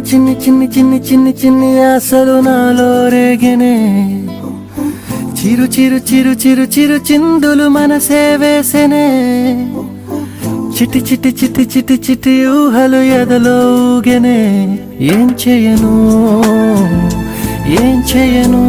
చిన్ని చిన్ని చిన్ని చిన్ని చిన్ని ఆశలు నాలో రేగినే చిరు చిరు చిరు చిరు చిరు చిందులు మనసే వేసెనే చిటి చిటి చిటి చిటి చిటి ఊహలు ఎదలో ఊగెనే ఏం చేయను ఏం చేయను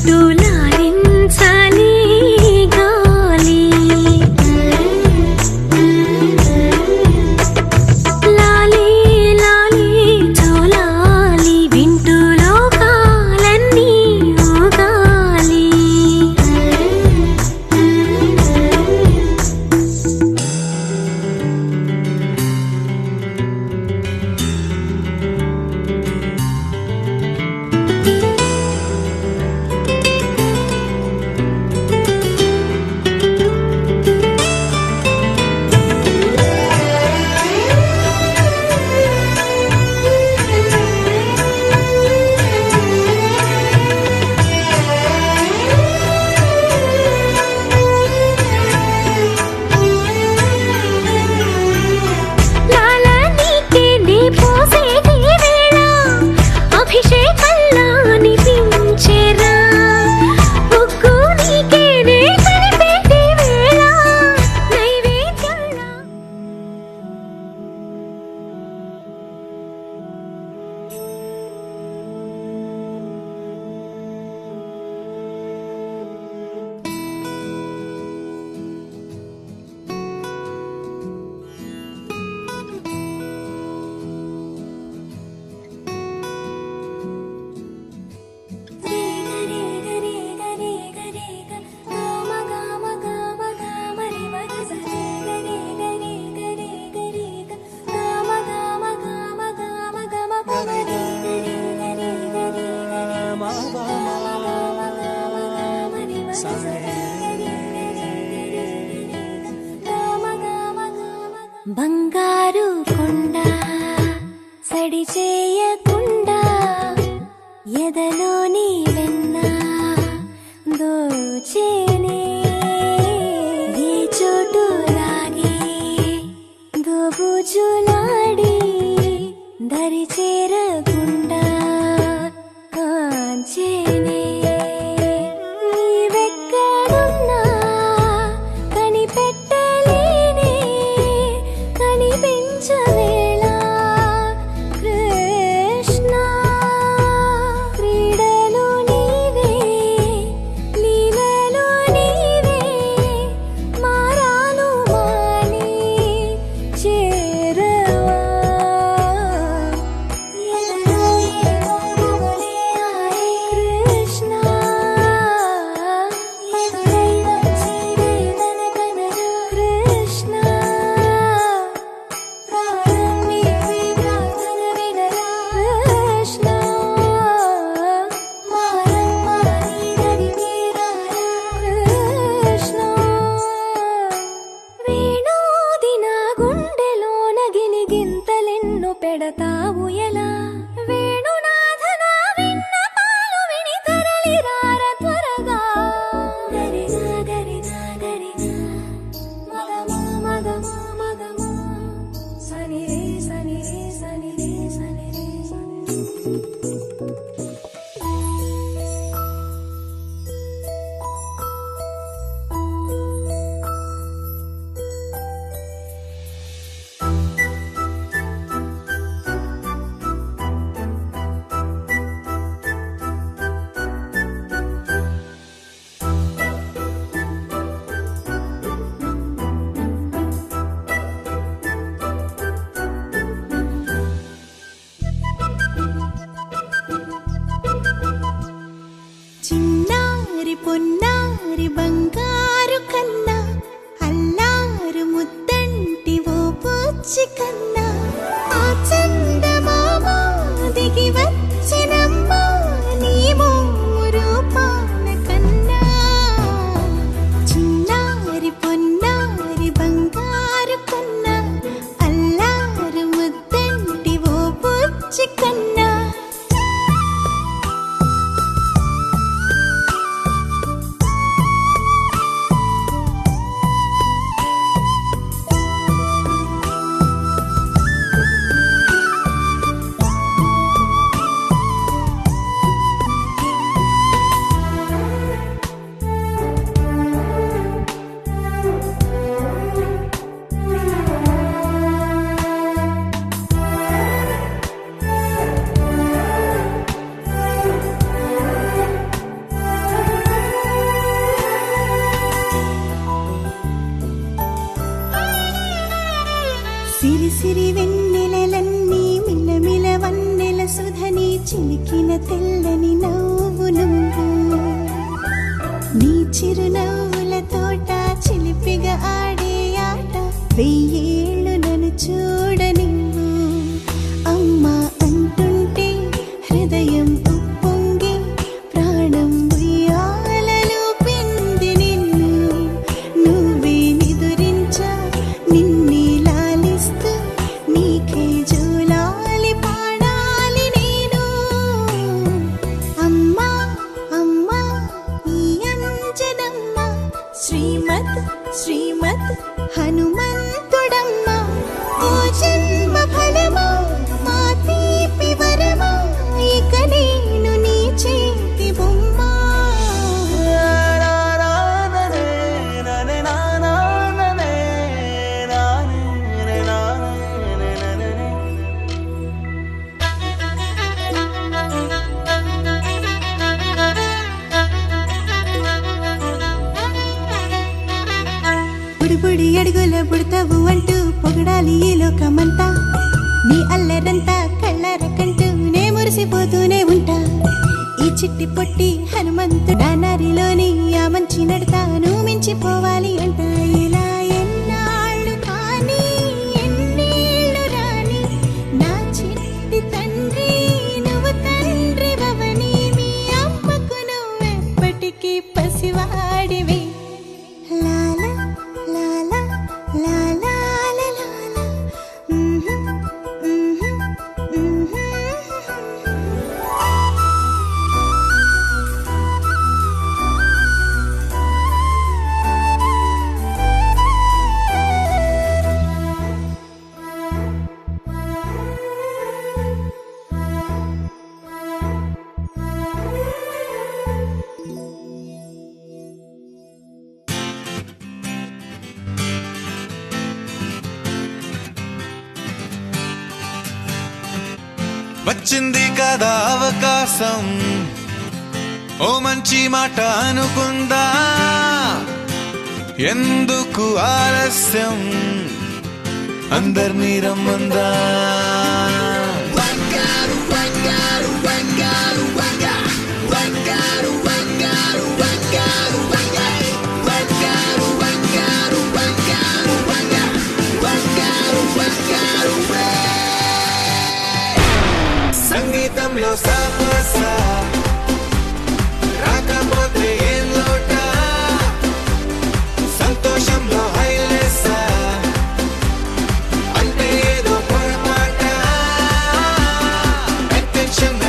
అంటూ లాలించాలి గాలి లాలి లాలి చోలాలి వింటూ లోకాలన్నీ ఊగాలి లాలా నీకే నీ పోసేటి వేళ అభిషేకంలా అనిపించేరా ముగ్గు నీకే నే కలిపేటి వేళ నైవేద్యంలా బంగారు కొండ సడి చేయకుండా ఎదలోని వెన్న దోచేనే ఏ చోటు లాగే దోబుజులాడి దరి చేరకుండా కాంచేనే నీవెక్కడున్నా కనిపెట్టలేనే కనిపించవేళ కృష్ణ క్రీడలు నీవే లీలలు నీవే మారాను మాని చేరవా ఎదలో ఏమో మొదలే ఆయే కృష్ణ ఎదురై వచ్చి వేదన కనరా కృష్ణ ప్రాణం నీవే ప్రార్థన వినరా కృష్ణ మారమ్మ నీ దరికి రారా కృష్ణ వేణోది నా గుండెలోన గిలిగింతలెన్ను పెడతావు ఎలా వేణునాథ నా విన్నపాలు విని తరలి రార త్వరగా గరినా గరినా గరినా మగమా మగమా మగమా సని రే సని రే సని రే సని రే సని చిన్నారి పొన్నారి బంగారు కన్నా అల్లారు ముద్దంటి ఓ పూచి కన్నా ఆ చందమామ దిగి వచ్చినమ్మా నీ మోము రూపాన కన్నా చిన్నారి పొన్నారి బంగారు కన్నా అల్లారు ముద్దంటి ఓ పూచి కన్నా చిరునవ్వుల తోట చిలిపిగా ఆడే ఆట వెయ్యేళ్ళు నన్ను చూడనివ్వు అమ్మా అంటుంటే హృదయం ఉప్పొంగి ప్రాణం ఉయ్యాలలో పిండి నిన్ను నువ్వే నిదురించా నిన్నే లాలిస్తూ నీకే జోలాలి పాడాలి నేను అమ్మా అమ్మా ఈ అంజనమ్మ శ్రీమత్ శ్రీమత్ హనుమంతుడమ్మ ఓ జన్మ ఫలమా మా తీపి వరమా ఇక నేను నీ చేతి బొమ్మ బుడిబుడి అడుగుల బుడతావు అంటూ పొగడాలి ఈ లోకమంతా నీ అల్లరంతా కళ్ళారకంటూ నే మురిసిపోతూనే ఉంటా ఈ చిట్టి పొట్టి హనుమంతుడా నారిలోని ఆ మంచి నడతాను మించిపోవాలి అంట ఇలా ఎన్నాళ్ళు కానీ ఎన్నేళ్ళు రాని నా చిట్టి తండ్రి నువ్వు తండ్రి భవని మీ అమ్మకు నువ్వెప్పటికీ పసివాడివి లాలా లాలా లాలా లాలా వచ్చింది కదా అవకాశం ఓ మంచి మాట అనుకుందా ఎందుకు ఆలస్యం అందర్నీ రమ్మందా సంగీతంలో సాపసా రాకపోతే ఏం లోట సంతోషంలో హైలేసా అంటే ఏదో పొరపాట అటెన్షన్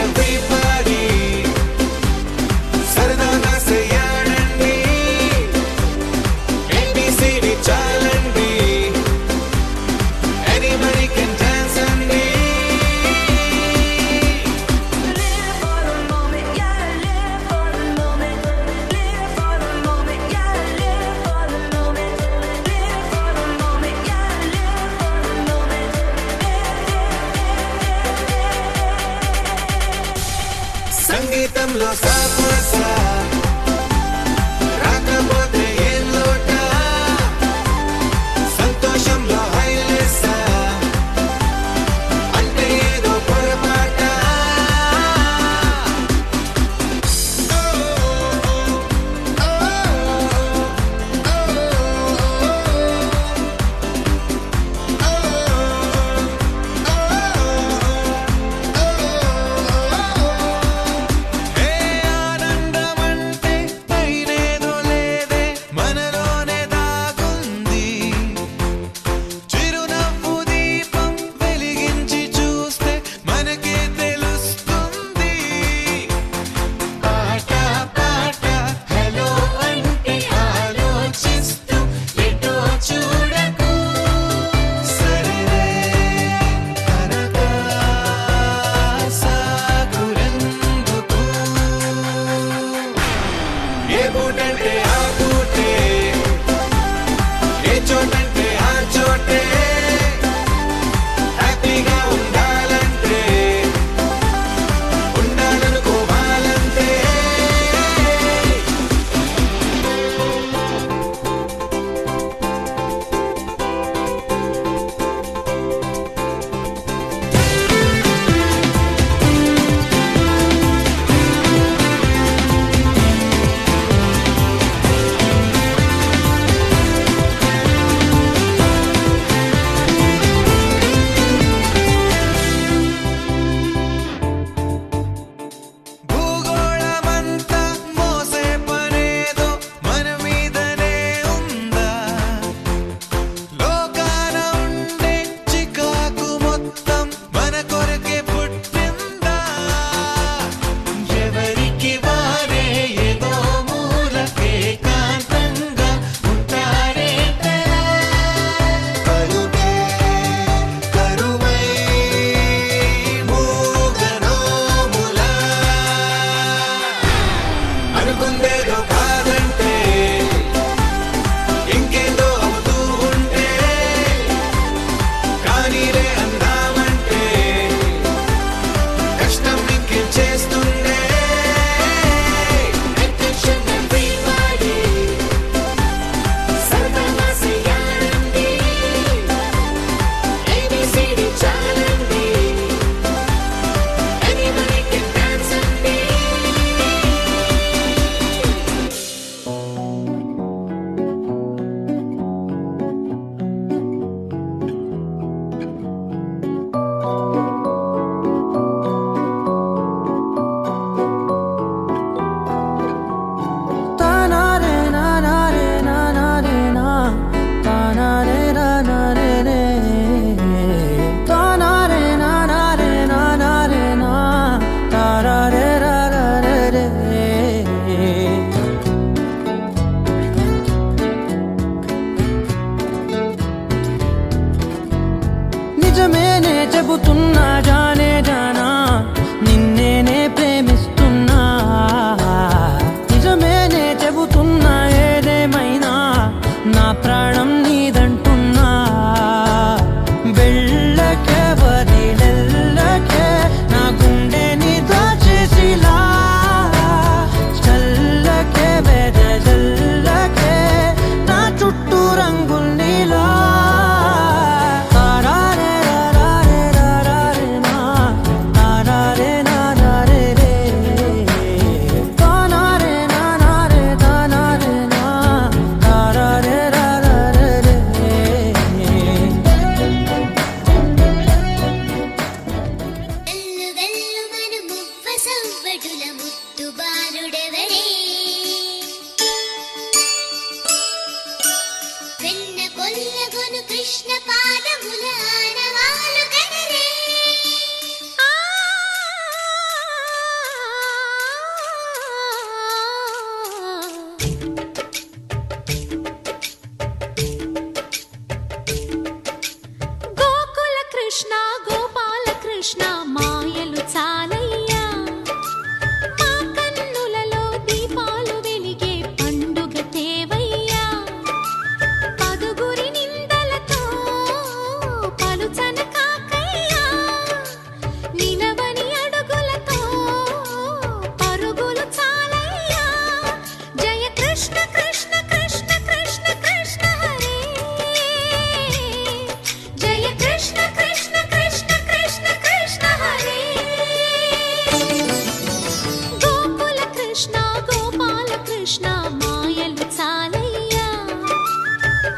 కృష్ణ మాయలు చాలయ్యా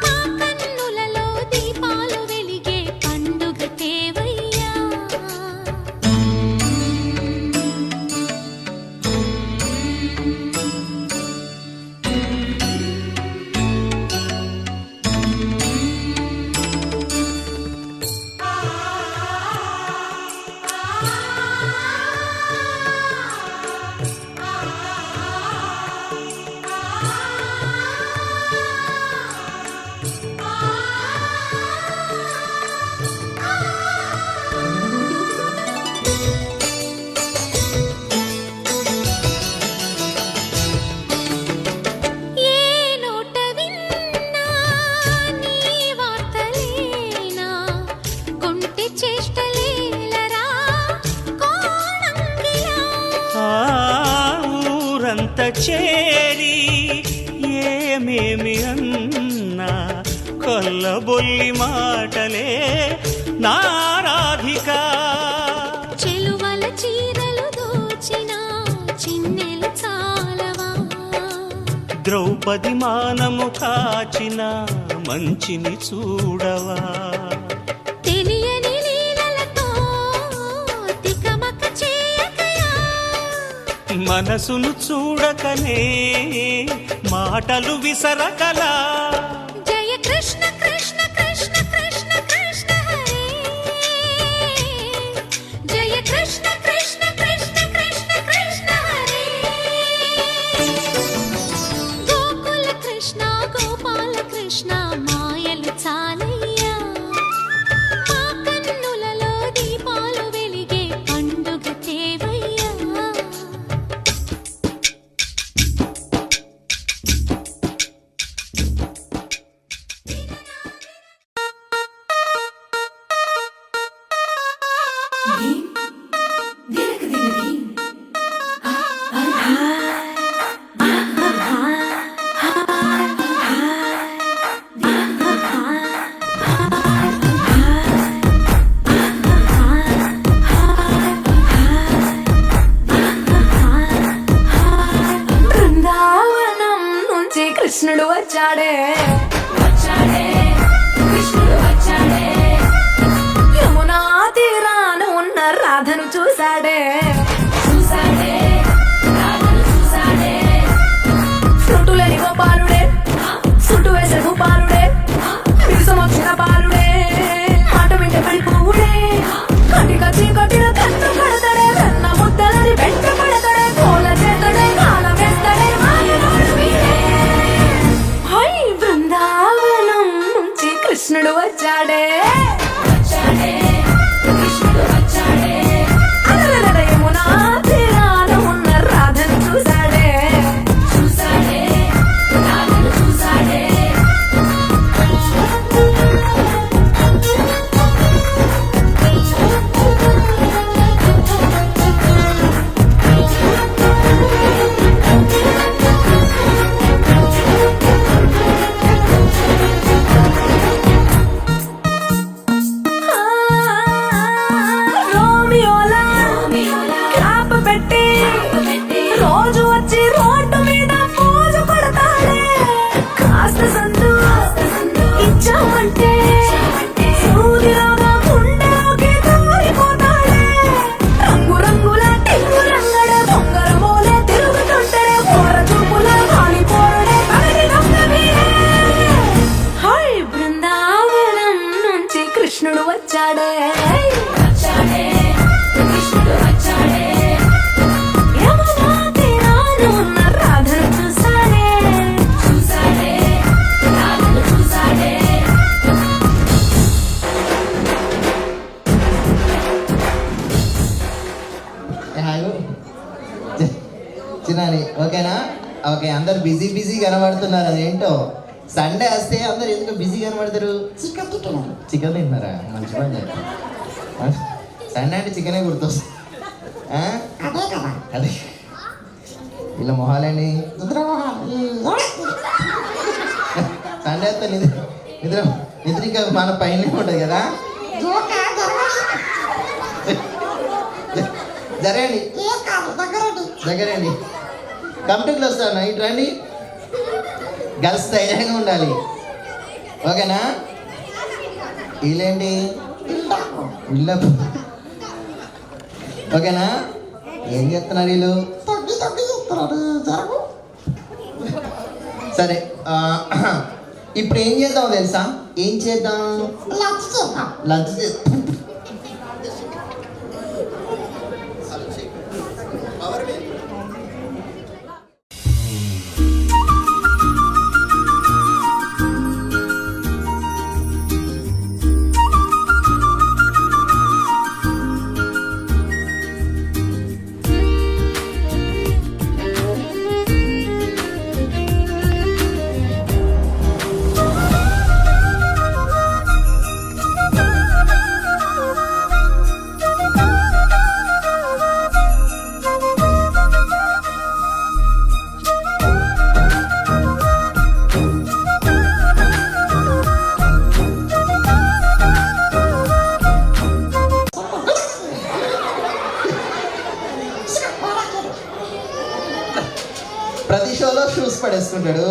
మా కన్నులలో దీపాలు వెలిగే పండుగ తేవయ్యా ఏ నోట విన్నా నీ వార్తలేనా కొంటె చేష్టలేలరా కోణంగిలా ఆ ఊరంత చేరి ఏమేమి అన్నా కొల్లబొల్లి మాటలే నారాధిక చెలువల చీరలు దోచిన చిన్నెలు చాలవా ద్రౌపది మానము కాచిన మంచిని చూడవా తెలియని లీలలతో తికమక చేయకయా మనసును చూడకనే మాటలు విసరకలా జయ కృష్ణ కృష్ణ కృష్ణ కృష్ణ కృష్ణ హరే జయ కృష్ణ కృష్ణ కృష్ణ కృష్ణ కృష్ణ హరే గోకుల కృష్ణ గోపాల కృష్ణ మాయలు చాలయ్యా మా కన్నులలో దీపాలు వెలిగే పండుగ తేవయ్యా బృందావనం నుంచి కృష్ణుడు వచ్చాడే కృష్ణుడు వచ్చాడే యమునా తీరాన ఉన్న రాధను చూశాడే సుట్టులేని గోపాలుడే సుట్టు వేసే గోపాలుడే విరుసమొచ్చిన బాలుడే మాట వెంట పడిపోవుడే కటిక చీకటిన కన్ను కడతాడే వెన్న ముద్దలని వెంట పడతాడే కోల చేతడే కాల వేస్తాడే మాయనోడు వీడే. హై బృందావనం నుంచి కృష్ణుడు వచ్చాడే అలరలర యమునా తీరాన ఉన్న రాధను చూశాడే రోమియోలా క్లాప్ పెట్టి రోజు వచ్చి రోడ్డు మీద పోజు కొడతాడే కాస్త సందు ఇచ్చామంటే సూదిలోగా గుండెలోకి దూరిపోతాడే రంగు రంగుల టింగు రంగడ బొంగర మోలే తిరుగుతుంటాడే పోర చూపుల కాలిపోరడే పగటి దొంగ వీడే. హై బృందావనం నుంచి కృష్ణుడు వచ్చాడే యమునా తీరాన ఉన్న రాధను చూశాడే హాయ్ చిన్నారి ఓకేనా ఓకే అందరు బిజీ బిజీ కనబడుతున్నారు అదేంటో సండే వస్తే అందరు ఎందుకు బిజీ కనబడతారు చికెన్ తింటున్నారా మంచి పని చేస్తారు సండే అంటే చికెనే గుర్తొస్తుంది ఆ? అదే వీళ్ళ మొహాలండి సండే వస్తే నిద్ర ఇంకా మన పైన ఉంటుంది కదా జరగండి దగ్గరండి కంప్యూటర్లో వస్తాను ఇటు రండి. గర్ల్స్ ధైర్యంగా ఉండాలి, ఓకేనా? వీళ్ళేంటి వీళ్ళ ఓకేనా? ఏం చేస్తున్నారు వీళ్ళు? సరే ఇప్పుడు ఏం చేద్దాం తెలుసా? ఏం చేద్దాం? లంచ్ చేద్దాం. ప్రతి షోలో షూస్ పడేసుకుంటాడు,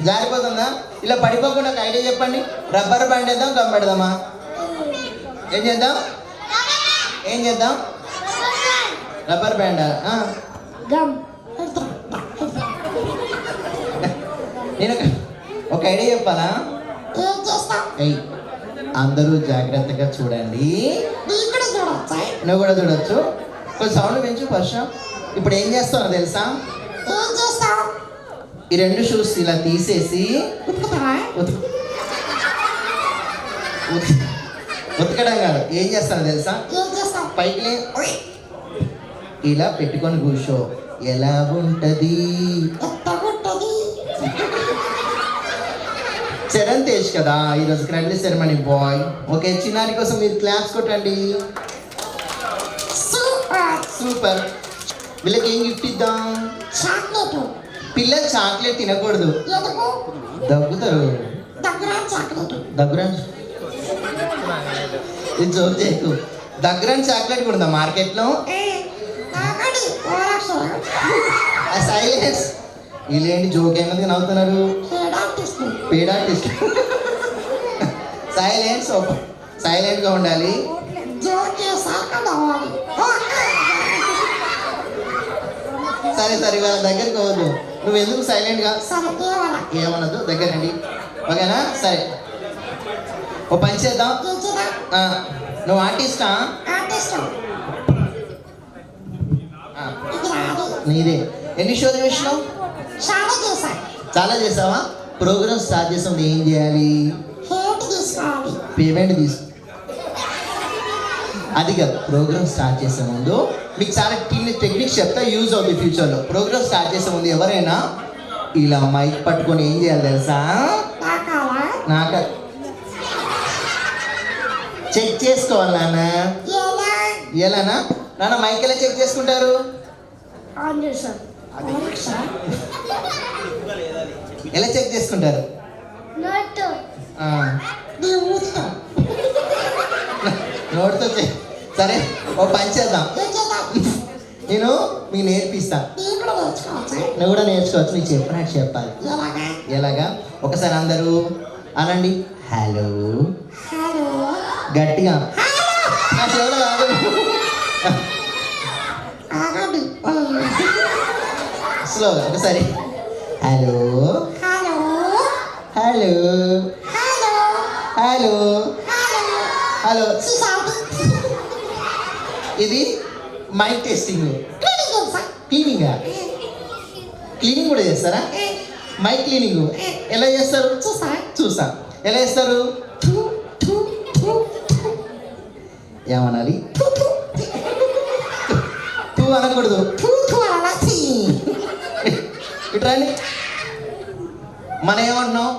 జారిపోతుందా? ఇలా పడిపోకుండా ఒక ఐడియా చెప్పండి. రబ్బర్ బ్యాండ్ వేద్దాం, గమ్ పెడదామా? ఏం చేద్దాం? ఏం చేద్దాం? Rubber band. నేను ఒక ఐడియా చెప్పాలా? ఏయ్, అందరూ జాగ్రత్తగా చూడండి. నువ్వు కూడా చూడొచ్చు. కొంచెం సౌండ్ పెంచు ఫస్ట్. ఇప్పుడు ఏం చేస్తావు తెలుసా? ఈ రెండు షూస్ ఇలా తీసేసి ఉతకడం కాదు, ఏం చేస్తాను తెలుసా? పైకి ఇలా పెట్టుకొని కూర్చో. ఎలా ఉంటది? చరణ్ తేజ్ కదా ఈరోజు క్రెడిట్ సెరమనీ బాయ్. ఓకే, చిన్నారి కోసం మీరు క్లాప్స్ కొట్టండి. సూపర్. వీళ్ళకి ఏం గిఫ్ట్ ఇద్దాం? పిల్లలు చాక్లెట్ తినకూడదు, దగ్గుతారు. దగ్గర ఇది జోక్ చేయకు. దగ్గర చాక్లెట్ కూడా ఉందా మార్కెట్లో? సైలెన్స్. వీళ్ళేంటి జోక్ ఏమది నవ్వుతున్నారు? పేడ్ ఆర్టిస్ట్. సైలెన్స్. సైలెంట్గా ఉండాలి. సరే సరే, వాళ్ళ దగ్గరికి పోవద్దు. నువ్వు ఎందుకు సైలెంట్గా? ఏమనదు, దగ్గర రండి, ఓకేనా? సరే, ఓ పని చేద్దాం. నువ్వు ఆర్టిస్టా? నీదే. ఎన్ని షోలు చేసినావు? చాలా చేసావా? ప్రోగ్రామ్ స్టార్ట్ చేసాం, ఏం చేయాలి? పేమెంట్ తీసుకో. అది కాదు, ప్రోగ్రామ్ స్టార్ట్ చేసే ముందు మీకు చాలా టెక్నిక్స్ చెప్తా, యూజ్ అవుతుంది ఫ్యూచర్లో. ప్రోగ్రామ్ స్టార్ట్ చేసే ముందు ఎవరైనా ఇలా మైక్ పట్టుకొని ఏం చేయాలి తెలుసా? నాక చెక్ చేసుకోవాలి నాన్న. ఎలానా నాన్న? మైక్ ఎలా చెక్ చేసుకుంటారు? ఎలా చెక్ చేసుకుంటారు? నోట్తో చెక్. సరే, ఓ పని చేద్దాం. నేను మీకు నేర్పిస్తా, నువ్వు కూడా నేర్చుకోవచ్చు. నీకు చెప్పినట్టు చెప్పాలి. ఎలాగా? ఒకసారి అందరూ అనండి, హలో. గట్టిగా నా చెవులో కాదు, స్లోగా. ఒకసారి హలో హలో హలో హలో. ఇది మైక్ టెస్టింగ్. క్లీనింగా? క్లీనింగ్ కూడా చేస్తారా? మైక్ క్లీనింగ్ ఎలా చేస్తారు? చూసా. ఎలా చేస్తారు? ఏమనాలి? టూ అనకూడదు, ఇట్రాని. మనం ఏమంటున్నాం?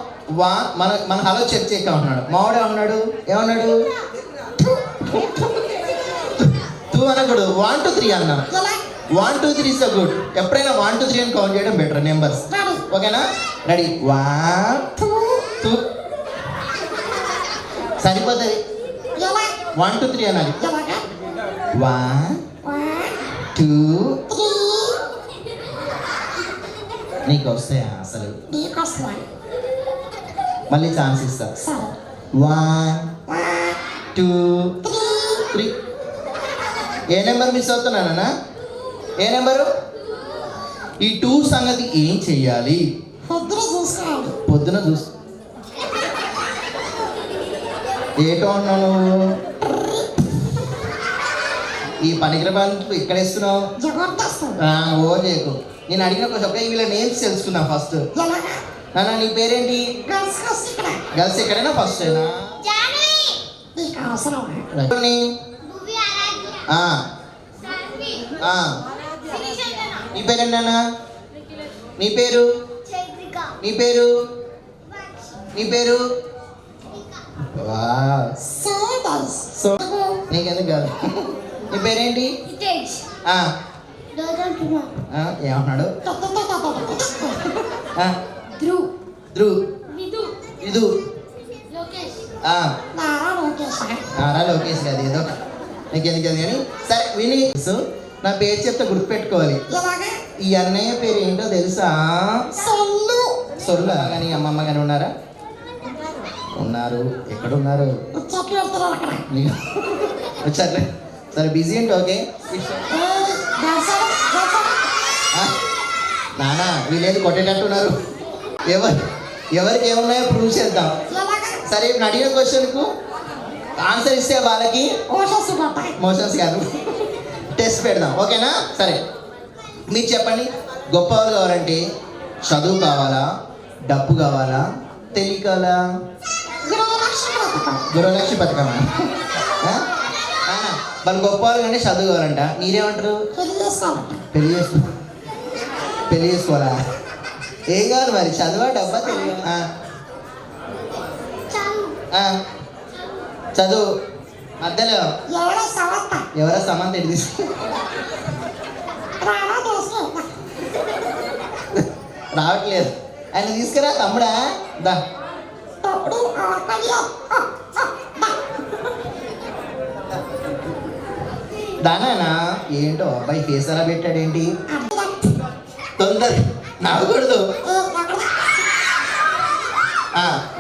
మన హలో చెక్ చేయక ఉంటున్నాడు. మావాడు ఏమన్నాడు? టూ అనకూడదు, 1 2 3 అన్నా. 1 2 3 ఇస్ గుడ్. ఎప్పుడైనా 1 2 3 అని కౌంట్ చేయడం బెటర్ నెంబర్స్, ఓకేనా? రెడీ? 1 2 సరిపోతుంది. 1 2 3 అనాలి. 1 2 3 నీకు వస్తాయా అసలు? నీకు వస్తాయి. మళ్ళీ ఛాన్స్ ఇస్తా. సరే 1 2 3. ఏ నెంబర్ మిస్ అవుతున్నానా? ఏ నెంబరు? ఈ 2 సంగతి ఏం చెయ్యాలి? పొద్దున చూసుకోవాలి. పొద్దున చూసి ఏటో అన్నావు నువ్వు? ఈ పనికిర బాలు ఇక్కడ ఇస్తున్నావు. జబర్దస్త్. ఓ చేయకు. నేను అడిగిన కొంచెం ఒక వీళ్ళ నేమ్స్ తెలుసుకున్నా ఫస్ట్. ఎలాగా? నాన్న నీ పేరేంటి? గర్ల్స్ హౌస్ ఇక్కడ. గర్ల్స్ ఎక్కడైనా ఫస్ట్ అయినా నీకు అవసరం. నీ పేరేంటి నాన్న? నీ పేరు? నీ పేరు? నీ పేరు? So nice. సో నీకెందుకు కాదు? నీ పేరేంటి? ఏమన్నాడు? ధ్రువ్. ధ్రువ్. విధు. నారా లోకేష్. నారా లోకేష్ కాదు ఏదో నీకెందుకు అది కానీ సరే విని. సో నా పేరు చెప్తే గుర్తుపెట్టుకోవాలి. ఎలాగా? ఈ అన్నయ్య పేరు ఏంటో తెలుసా? సొల్లు. సొల్లా. కానీ అమ్మమ్మ కానీ ఉన్నారా? ఉన్నారు. ఎక్కడున్నారు? చెట్లు వెళ్తున్నారు అక్కడ. వచ్చారులే. సరే బిజీ ఏంటి? ఓకే నానా వీళ్ళేది కొట్టేటట్టున్నారు. ఎవరికి ఏమున్నాయో ప్రూవ్ చేద్దాం. సరే ఇప్పుడు అడిగిన క్వశ్చన్కు ఆన్సర్ ఇస్తే వాళ్ళకి మోషన్స్ కాదు టెస్ట్ పెడదాం. ఓకేనా? సరే మీరు చెప్పండి. గొప్పవాళ్ళు కావాలంటే చదువు కావాలా, డబ్బు కావాలా, తెలియకాలా? గృహలక్ష్మి పథకం. వాళ్ళు గొప్పవాళ్ళు కానీ చదువు కావాలంట. మీరేమంటారు? పెళ్లి చేసుకోవాలా? ఏం కావాలి మరి? చదువా డబ్బా తెలియ? చదువు మధ్యలో ఎవరో సమంత ఎటు తీసు రావట్లేదు. ఆయన తీసుకురా తమ్ముడా. దా దానా ఏంటో అబ్బాయి ఫేస్ అలా పెట్టాడేంటి? తొందర నవ్వకూడదు.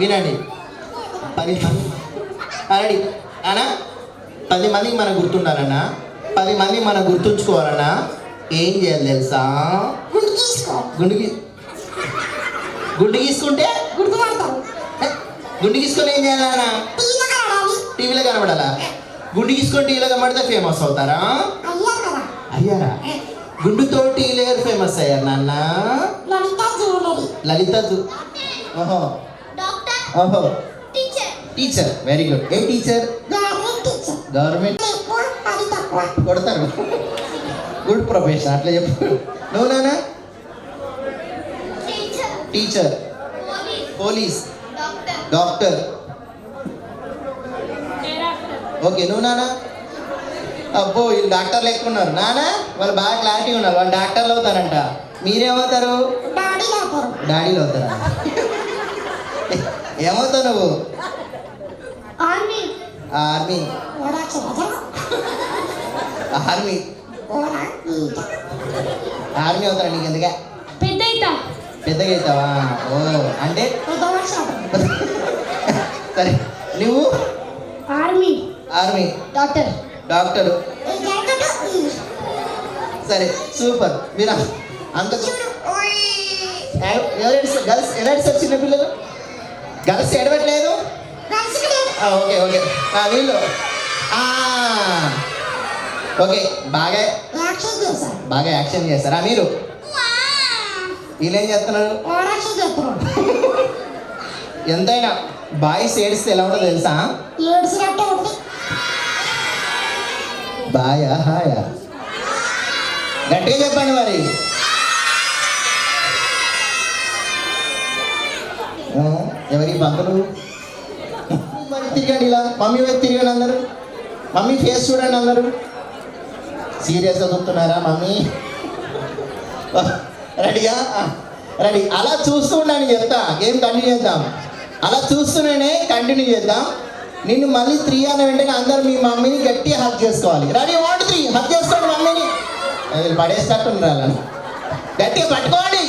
వినండి. 10 మంది రెడీ అన్నా. 10 మందికి మనం గుర్తుండాలన్నా, 10 మంది మనం గుర్తుంచుకోవాలన్నా ఏం చేయాలి తెలుసా? గుండు గీసుకుంటే గుండు గీసుకొని ఏం చేయాలన్నా? టీవీలో కనబడాలా? గుండు గీసుకొని టీవీలో కనబడితే ఫేమస్ అవుతారా? అయ్యారా? గుండుతో టీవీలో ఫేమస్ అయ్యారు నాన్న. లలిత. ఓహో ఓహో టీచర్. Very good. ఏ టీచర్? గవర్నమెంట్. కొడతారు. Good profession. అట్లా చెప్పు. నువ్వు నాన్న? Teacher, police, doctor. ఓకే నువ్వు నాన్న? అబ్బో వీళ్ళు డాక్టర్లు ఎక్కువ ఉన్నారు నాన్న. వాళ్ళు బాగా క్లారిటీ ఉన్నారు. వాళ్ళు డాక్టర్లు అవుతారంట. మీరేమవుతారు? డాడీలు అవుతారా? ఏమవుతావు నువ్వు? ఆర్మీ. ఆర్మీ ఆర్మీ అవుతారా? నీకు ఎందుకే? పెద్దగా అవుతావా? ఓ అంటే సరే నువ్వు? Army doctor. సరే సూపర్. మీరు అంత గర్ల్స్ ఎలాంటి సార్? చిన్నపిల్లలు గర్ల్స్ ఎడవట్లేదు. ఓకే ఓకే వీళ్ళు ఓకే బాగా యాక్షన్ చేస్తారా మీరు? వీళ్ళేం చేస్తున్నారు? ఎంతైనా బాయ్స్ ఏడిస్తే ఎలా ఉంటుందో తెలుసా? బాయా హాయా? గట్టిగా చెప్పండి మరి. ఎవరికి బంతులు? మరి తిరగండి ఇలా. మమ్మీ వైపు తిరగండి అందరు. మమ్మీ ఫేస్ చూడండి అందరు. సీరియస్గా చూస్తున్నారా మమ్మీ? రెడీయా? రెడీ. అలా చూస్తూ ఉండండి. చెప్తా గేమ్ కంటిన్యూ చేద్దాం. అలా చూస్తూనే కంటిన్యూ చేద్దాం. నిన్ను మళ్ళీ 3 అన్న వెంటనే అందరు మీ మమ్మీని గట్టిగా హక్ చేసుకోవాలి. రెడీ 1 2 3 హక్ చేసుకోండి మమ్మీని. పడేస్తట్టు రాలని గట్టిగా పట్టుకోండి.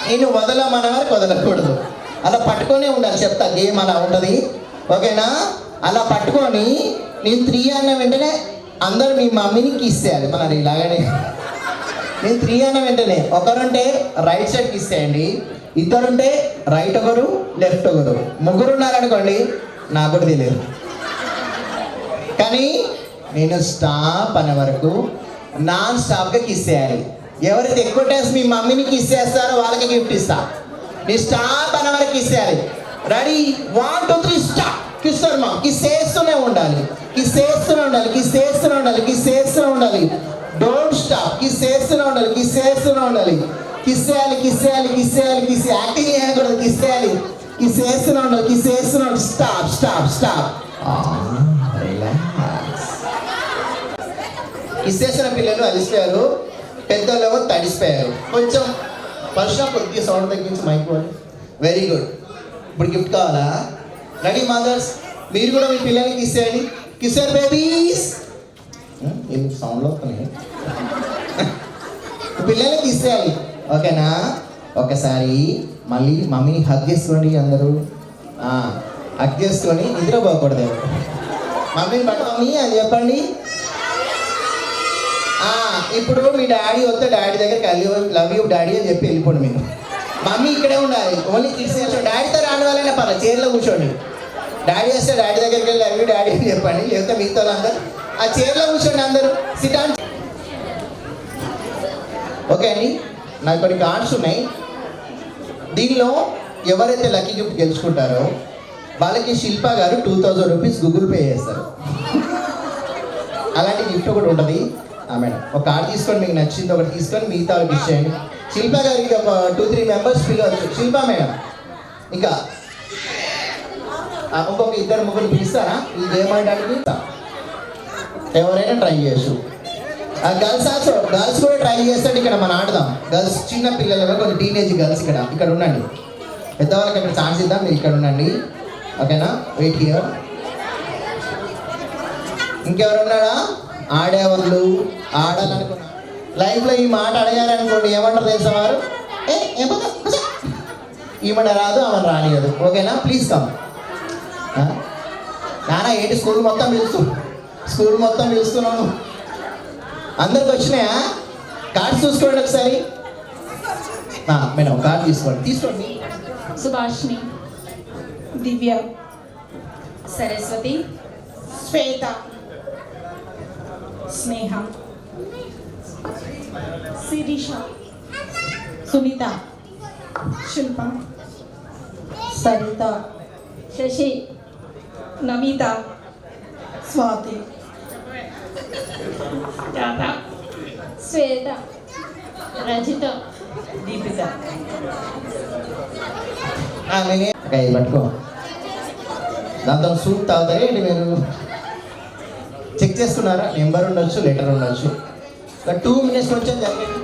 నేను వదలమన్న వరకు వదలకూడదు, అలా పట్టుకొనే ఉండాలి. చెప్తా గేమ్ అలా ఉంటుంది, ఓకేనా? అలా పట్టుకొని నేను 3 అన్న వెంటనే అందరూ మీ మమ్మీని కిస్ చేయాలి. మన ఇలాగనే నేను 3 అన్న వెంటనే ఒకరుంటే రైట్ సైడ్ కిస్ చేయండి, ఇద్దరుంటే రైట్ ఒకరు లెఫ్ట్ ఒకరు, ముగ్గురు ఉన్నారనుకోండి నాకు కూడా తెలియదు. కానీ నేను స్టాప్ అనే వరకు నాన్ స్టాప్గా కిస్ చేయాలి. ఎవరైతే ఎక్కువ టైమ్స్ మీ మమ్మీని కిస్ చేస్తారో వాళ్ళకి గిఫ్ట్ ఇస్తా. నీ స్టాప్ అనే వరకు కిస్ చేయాలి. Ready 1 2 3 stop. కిస్ అమ్మా, కిస్ చేస్తూనే ఉండాలి, కిస్ చేస్తూనే ఉండాలి, కిస్ చేస్తూనే ఉండాలి, కిస్ చేస్తూనే ఉండాలి. Don't stop. కిస్ చేస్తూనే ఉండాలి, కిస్ చేస్తూనే ఉండాలి. కిస్ చేయాలి, కిస్ చేయాలి, కిస్ చేయాలి, కిస్ యాక్టింగ్ చేయకూడదు, కిస్ చేయాలి, కిస్ చేస్తూనే ఉండాలి, కిస్ చేస్తూనే ఉండాలి. Stop stop stop. Relax. Kiss చేసిన పిల్లలు అలిసిపోయారు, పెద్దోళ్ళేమో తడిసిపోయారు. కొంచెం ఫస్ట్ కొద్దిగా సౌండ్ తగ్గించి మైక్ పోండి. Very good. ఇప్పుడు గిఫ్ట్ కావాలా? రెడీ మదర్స్, మీరు కూడా మీ పిల్లల్ని కిస్ చేయండి. కిస్సర్ బేబీస్. ఏం సౌండ్లో వస్తున్నాయి? పిల్లల్ని కిస్ చేయాలి, ఓకేనా? ఒకసారి మళ్ళీ మమ్మీని హగ్ చేసుకోండి అందరూ. హగ్ చేసుకొని నిద్రపోకూడదు. మమ్మీని పట్టు మమ్మీ అని చెప్పండి. ఇప్పుడు మీ డాడీ వస్తే డాడీ దగ్గరికి లవ్ యూ డాడీ అని చెప్పి వెళ్ళిపోండి. మీరు మమ్మీ ఇక్కడే ఉండాలి, ఓన్లీ కిడ్స్ చేసి డాడీతో రాని వాళ్ళైనా పర్లేదు, చైర్లో కూర్చోండి. డాడీ వస్తే డాడీ దగ్గరికి వెళ్ళి లవ్ యూ డాడీ అని చెప్పండి, లేకపోతే మిగతా వాళ్ళందరూ ఆ చైర్లో కూర్చోండి. అందరూ సిట్ ఆన్. ఓకే అండి, నాకు కొన్ని కార్డ్స్ ఉన్నాయి. దీనిలో ఎవరైతే లక్కీ గిఫ్ట్ గెలుచుకుంటారో వాళ్ళకి శిల్ప గారు 2000 రూపీస్ గూగుల్ పే చేస్తారు. అలాంటి గిఫ్ట్ ఒకటి ఉంటుంది. మేడం ఒక కార్డు తీసుకొని మీకు నచ్చింది ఒకటి తీసుకొని మిగతా వాళ్ళకి ఇచ్చేయండి. శిల్ప గారికి ఒక 2-3 మెంబర్స్ పిలవచ్చు. శిల్ప మేడం ఇంకా ఇంకొక 2-3 పిలుస్తారా ఈ గేమ్ ఆడడానికి? ఎవరైనా ట్రై చేయొచ్చు. గర్ల్స్ ఆల్సో, గర్ల్స్ కూడా ట్రై చేస్తాడు. ఇక్కడ మనం ఆడదాం. గర్ల్స్ చిన్న పిల్లలు, కొంచెం టీనేజ్ గర్ల్స్ ఇక్కడ ఉండండి. పెద్దవాళ్ళకి ఇక్కడ ఛాన్స్ ఇద్దాం, మీరు ఇక్కడ ఉండండి, ఓకేనా? Wait here. ఇంకెవరు ఉన్నారా ఆడేవాళ్ళు? ఆడాలనుకున్నా లైఫ్లో ఈ మాట అడిగారనుకోండి ఏమంటారు తెలుసా వారు? ఈమె రాదు, ఆమె రానియదు, ఓకేనా? Please come. నాన్న ఏంటి స్కూల్ మొత్తం పిలుస్తున్నాను. అందరికి వచ్చినాయా? కార్డ్స్ చూసుకోండి ఒకసారి. మేడం కార్డు తీసుకోండి. సుభాష్ని, దివ్య, సరస్వతి, శ్వేత, స్నేహ, శిరీష, సునీత, శిల్ప, సరిత, శశి, నమిత, స్వాతి, శ్వేత, రజిత, దీపిక. పట్టుకో. దాంతో సూప్ తాగుతారే ఏంటి మీరు? చెక్ చేస్తున్నారా? నెంబర్ ఉండొచ్చు, లెటర్ ఉండొచ్చు. 2 minutes కొంచెం జరిగింది.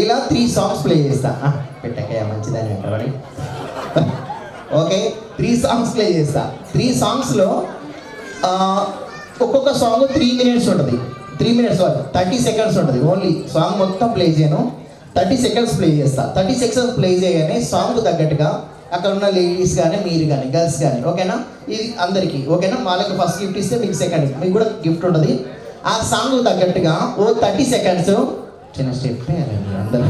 ఇలా 3 songs ప్లే చేస్తా. పెట్టకయ్యా మంచిదని అంటారు. ఓకే, 3 songs ప్లే చేస్తా. 3 songsలో ఒక్కొక్క సాంగ్ 3 minutes ఉంటుంది. 3 minutes 30 seconds ఉంటుంది. ఓన్లీ సాంగ్ మొత్తం ప్లే చేయను, 30 seconds ప్లే చేస్తా. 30 seconds ప్లే చేయగానే సాంగ్ తగ్గట్టుగా అక్కడ ఉన్న లేడీస్ కానీ మీరు కానీ గర్ల్స్ కానీ, ఓకేనా? ఇది అందరికీ ఓకేనా? వాళ్ళకి ఫస్ట్ గిఫ్ట్ ఇస్తే మీకు సెకండ్, మీకు కూడా గిఫ్ట్ ఉంటుంది. ఆ సాంగ్ తగ్గట్టుగా 30 seconds చిన్న స్టెప్ అందరూ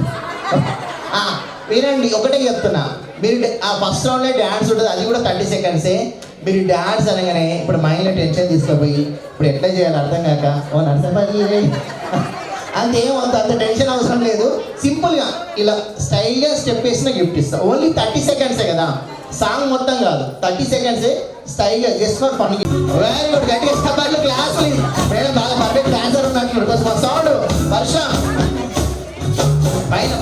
వినండి. ఒకటే చెప్తున్నా, మీరు ఆ ఫస్ట్ రౌండ్లో డ్యాన్స్ ఉంటుంది, అది కూడా 30 seconds. మీరు డ్యాన్స్ అనగానే ఇప్పుడు మైండ్లో టెన్షన్ తీసుకుపోయి ఇప్పుడు ఎట్లా చేయాలి అర్థం కాక నర్సపల్లి అంత టెన్షన్ అవసరం లేదు. సింపుల్గా ఇలా స్టైల్గా స్టెప్ వేసిన గిఫ్ట్ ఇస్తా. ఓన్లీ 30 seconds కదా, సాంగ్ మొత్తం కాదు, 30 seconds స్టైల్గా just for fun. Very good. గట్టిగా సభలు క్లాసులు మేడం బాగా పర్ఫెక్ట్ డాన్సర్ ఉన్నట్లు. కొంచెం సౌండ్ వర్ష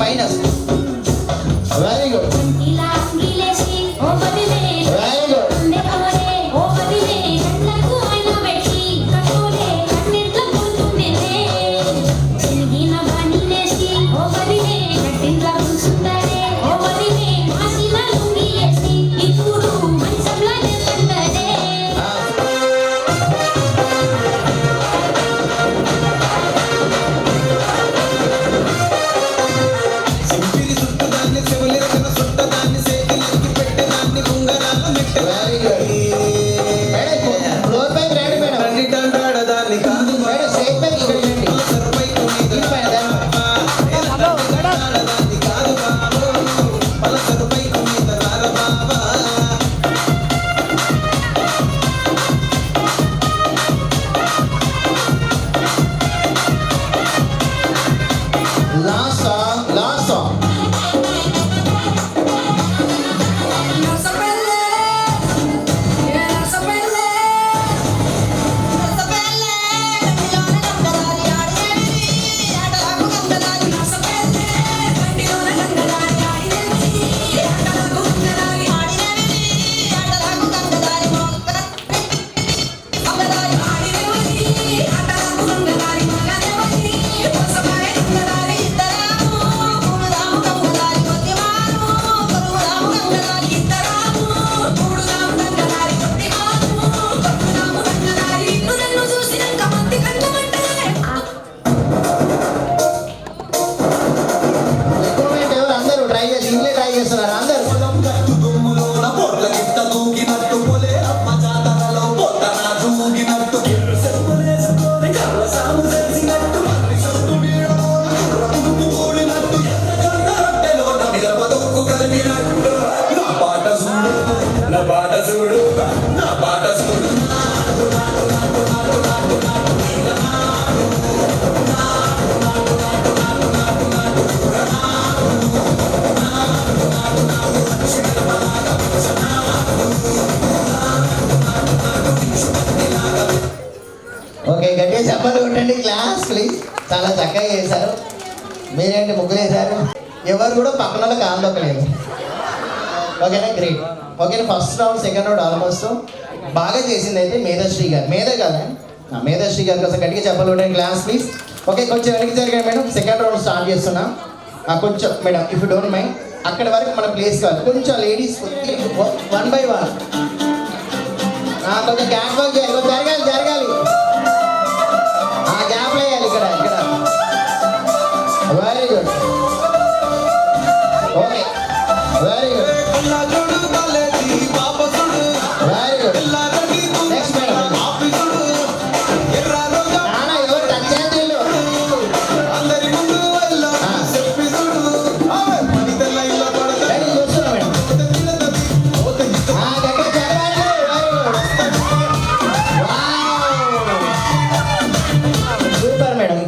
పైన వెరీ గుడ్. Very good. చూడండి క్లాస్ ప్లీజ్. చాలా చక్కగా చేశారు. మీరేంటి ముగ్గురు వేశారు, ఎవరు కూడా పక్కన వాళ్ళు కాళ్ళొక్కలేదు. ఓకేనా, గ్రేట్. ఓకేనా, first round second round almost బాగా చేసింది అయితే మేధశ్రీ గారు. మేధశ్రీ గారి కోసం గట్టిగా చెప్పాలి ఉండండి క్లాస్ ప్లీజ్. ఓకే, కొంచెం వెనక్కి జరిగాయి మేడం. సెకండ్ రౌండ్ స్టార్ట్ చేస్తున్నాం. కొంచెం madam if you don't mind, అక్కడ వరకు మన ప్లేస్ కావాలి. కొంచెం లేడీస్ 1 by 1 కొంచెం క్యాట్ వాక్ చేయాలి. కొంచెం జరగాలి. గ్యాప్ వేయాలి ఇక్కడ. Very good. Okay, very good, very good. Next madam. ఎవరు టచ్ చేయాలి వీళ్ళు? రెడీ, చూస్తున్నా మేడం. గట్టిగా చెప్పాలి. Super madam.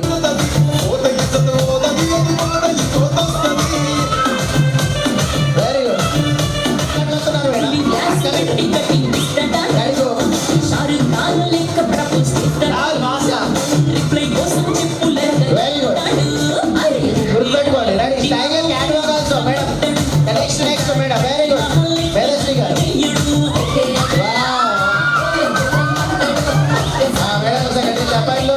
Very good. వస్తున్నారు మేడం. Ready, go. రావాలి మాస్గా. Very good. గుర్తుపెట్టుకోండి. Ready, tiger cat walk also madam. Next madam. Very good. Medhasri garu. Madam ఒకసారి గట్టిగా చెప్పండి.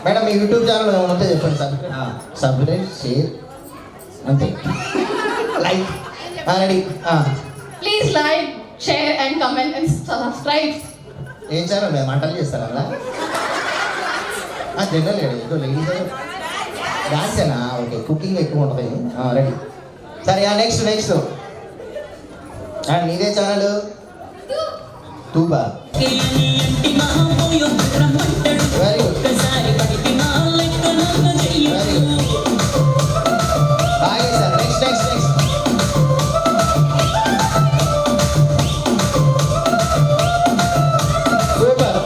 మేడం మీ యూట్యూబ్ ఛానల్ ఉంటే చెప్పండి. సబ్స్క్రైబ్, షేర్, అంతే. Like. Ready. Please like, share and comment and subscribe. ఏం ఛానల్ మేము వంటలు చేస్తారా అలా? జనరల్ ఏదో లేడీస్ డాన్సేనా? ఓకే, కుకింగ్ ఎక్కువ ఉంటుంది. రెడీ. సరే, నెక్స్ట్ నీదే ఛానల్ తూబా. Very good, very good. బాగా సార్. Next super.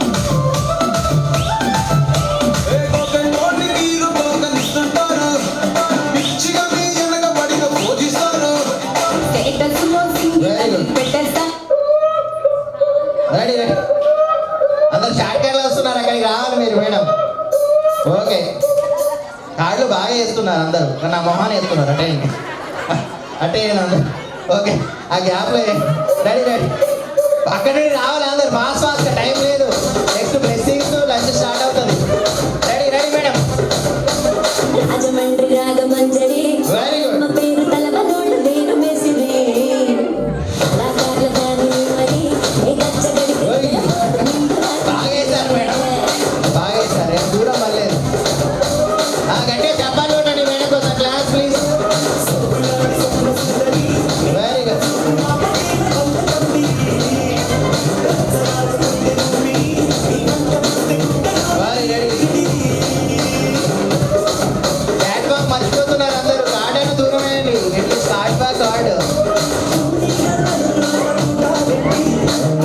రెడీ. అందరు షార్ట్ కార్డులు వస్తున్నారు, అక్కడికి రావాలి మీరు మేడం. ఓకే, కార్డులు బాగా వేస్తున్నారు అందరూ. నా మొహాన్ని వేస్తున్నారు అటే అందరు. ఓకే, ఆ గ్యాప్లో రెడీ. అక్కడి నుండి రావాలి అందరు ఫాస్ట్గా, టైం లేదు. నెక్స్ట్ బ్లెస్సింగ్స్, లంచ్ స్టార్ట్ అవుతుంది. Ready madam. Rajahmundry Ragamanjari very good. మా పేరు తలవనోళ్ళు నేను మెసిరి కళాకారుల గాని మరి ఏ గచ్చగడి బాగా వేశారు మేడం, బాగా వేశారు. దూరం పర్లేదు. గట్టిగా చెప్పాలి ఉండండి మేడం కోసం. Class please. Very good. Very ready. Cat walk మర్చిపోతున్నారు అందరూ. కార్డ్ అని దూరం వేయండి. At least card walk card.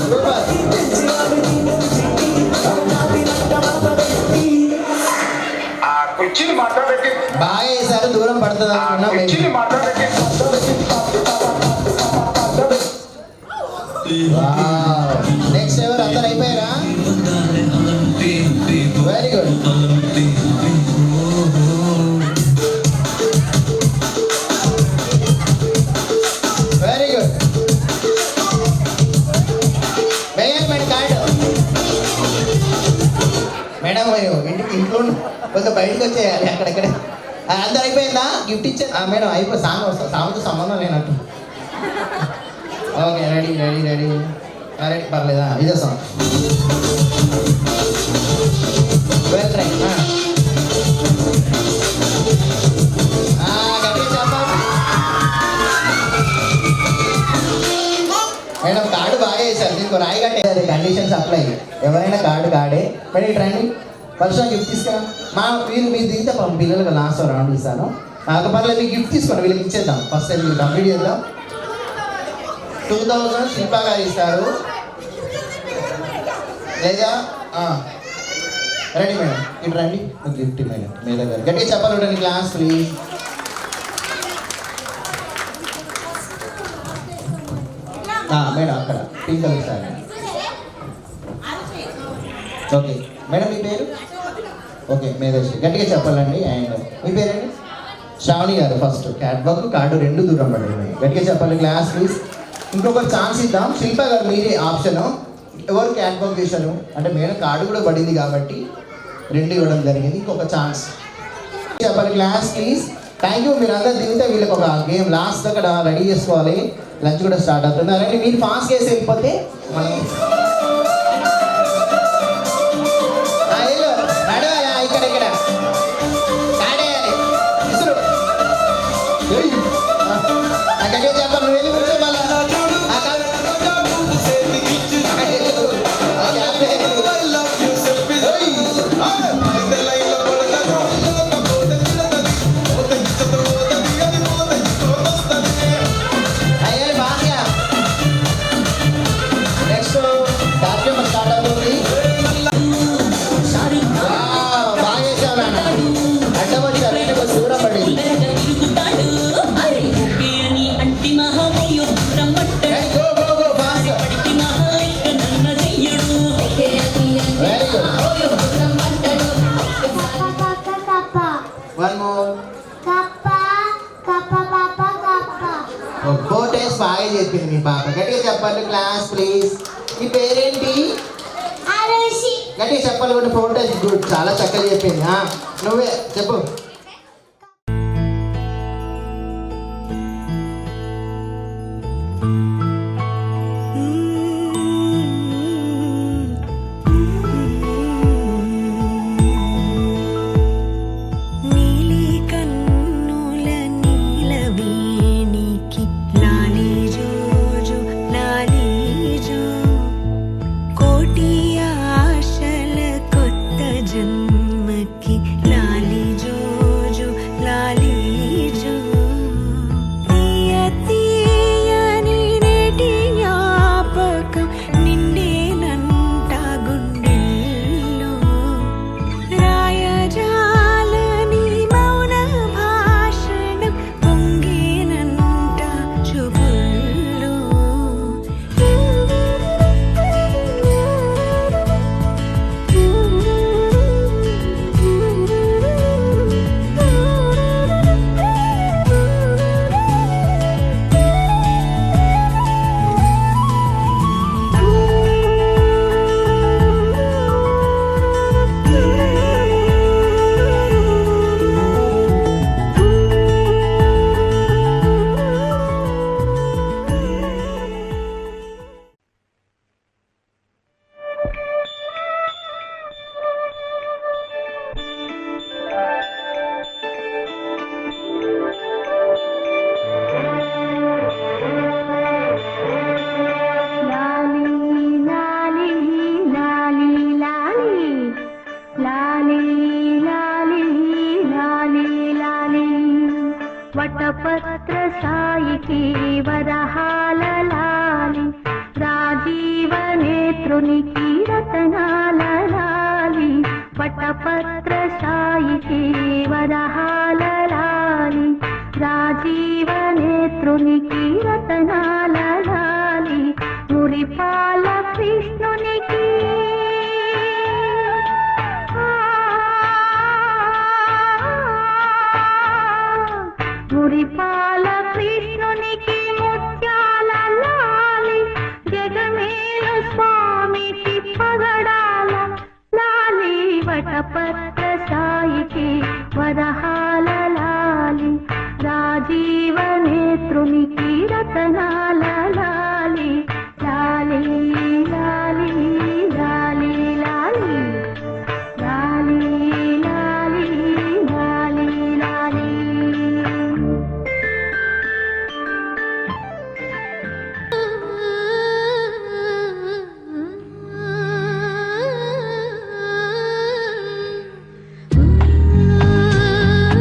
Super. కుర్చీని మాట్లాడబెట్టి బాగా వేశారు. దూరం పడుతుంది అనుకున్నా. కుర్చీని మాట్లాడబెట్టి నెక్స్ట్ ఎవరు? అందరు అయిపోయారా? Very good. Very good. వేయండి మేడం కార్డు. మేడం ఇంట్లో కొంచెం బయటకు వచ్చేయాలి. అక్కడక్కడే అందరు అయిపోయిందా? గిఫ్ట్ ఇచ్చే మేడం అయిపోయి సాంగ్తో సంబంధం లేనట్టు. Okay, ready. పర్లేదా? ఇదే సాంగ్. Well try. గట్టిగా చెప్పండి మేడం. కార్డు బాగా వేశారు. దీనికి రాయి కట్టేది. Conditions apply. ఎవరైనా కార్డే. మరి ఇటు రండి. ఫస్ట్ గిఫ్ట్ తీసుకురా. మీరు దిగితే పిల్లలకు లాస్ట్ రౌండ్ ఇస్తాను. పర్లేదు, మీకు గిఫ్ట్ తీసుకోండి. వీళ్ళకి ఇచ్చేద్దాం. ఫస్ట్ టైం మీరు కంప్లీట్ చేద్దాం. 2000 శిల్పా గారు ఇస్తారు లేదా? రెడీ మేడం, ఇటు రండి. గిఫ్ట్ మేడం మేడం గారు. గట్టిగా చెప్పాలి ఉండండి క్లాస్ ప్లీజ్. మేడం అక్కడ pink colour sir. Okay, madam మీ పేరు? ఓకే, మేధశ్రీ. గట్టిగా చెప్పాలండి. అండ్ మీ పేరండి? శ్రావణి గారు. ఫస్ట్ క్యాట్ వాక్ కార్డు రెండు దూరం పడండి. గట్టిగా చెప్పాలి క్లాస్ ప్లీజ్. ఇంకొక ఛాన్స్ ఇద్దాం. శిల్ప గారు మీరే ఆప్షన్. ఎవరు క్యాట్ వాక్ చేశారు అంటే మేడం కార్డు కూడా పడింది కాబట్టి రెండు ఇవ్వడం జరిగింది. ఇంకొక ఛాన్స్ చెప్పాలి క్లాస్ ప్లీజ్. Thank you. మీరు అందరు దిగితే వీళ్ళకి ఒక గేమ్ లాస్ట్ అక్కడ రెడీ చేసుకోవాలి. లంచ్ కూడా స్టార్ట్ అవుతుంది. అలాంటి మీరు ఫాస్ట్ చేసి వెళ్ళిపోతే మనం ఇక్కడ ఇక్కడ చెప్పాలి. నువ్వు వెళ్ళి కూర్చో మళ్ళా. నెక్స్ట్ కార్యక్రమం స్టార్ట్ అవుతుంది. బాగా చేసావు నాన్న. అడ్డం వచ్చారు దూరం పడింది. One more. ఫోటోస్ బాగా చెప్పింది మీ పాప. గట్టిగా చెప్పండి క్లాస్ ప్లీజ్. మీ పేరేంటి? గట్టిగా చెప్పాలి కూడా. ఫోటోస్ గుడ్, చాలా చక్కగా చెప్పింది. నువ్వే చెప్పు. వటపత్ర సాయికి వరహాల లాలి, రాజీవ నేత్రునికి రతనాల లాలి. వటపత్ర సాయికి వరహాల లాలి, రాజీవ నేత్రునికి రతనాల లాలి. మురిపాల కృష్ణునికి మురిపాల కృష్ణునికి ముత్యాల లాలి, జగమేలు స్వామికి పగడాల లాలి. వటపత్ర సాయికి వరహాల లాలి, రాజీవ నేత్రునికి రతనాల లాలి. లాలి లాలి లాలి లాలి లాలి లాలి లాలి లాలి. ఆ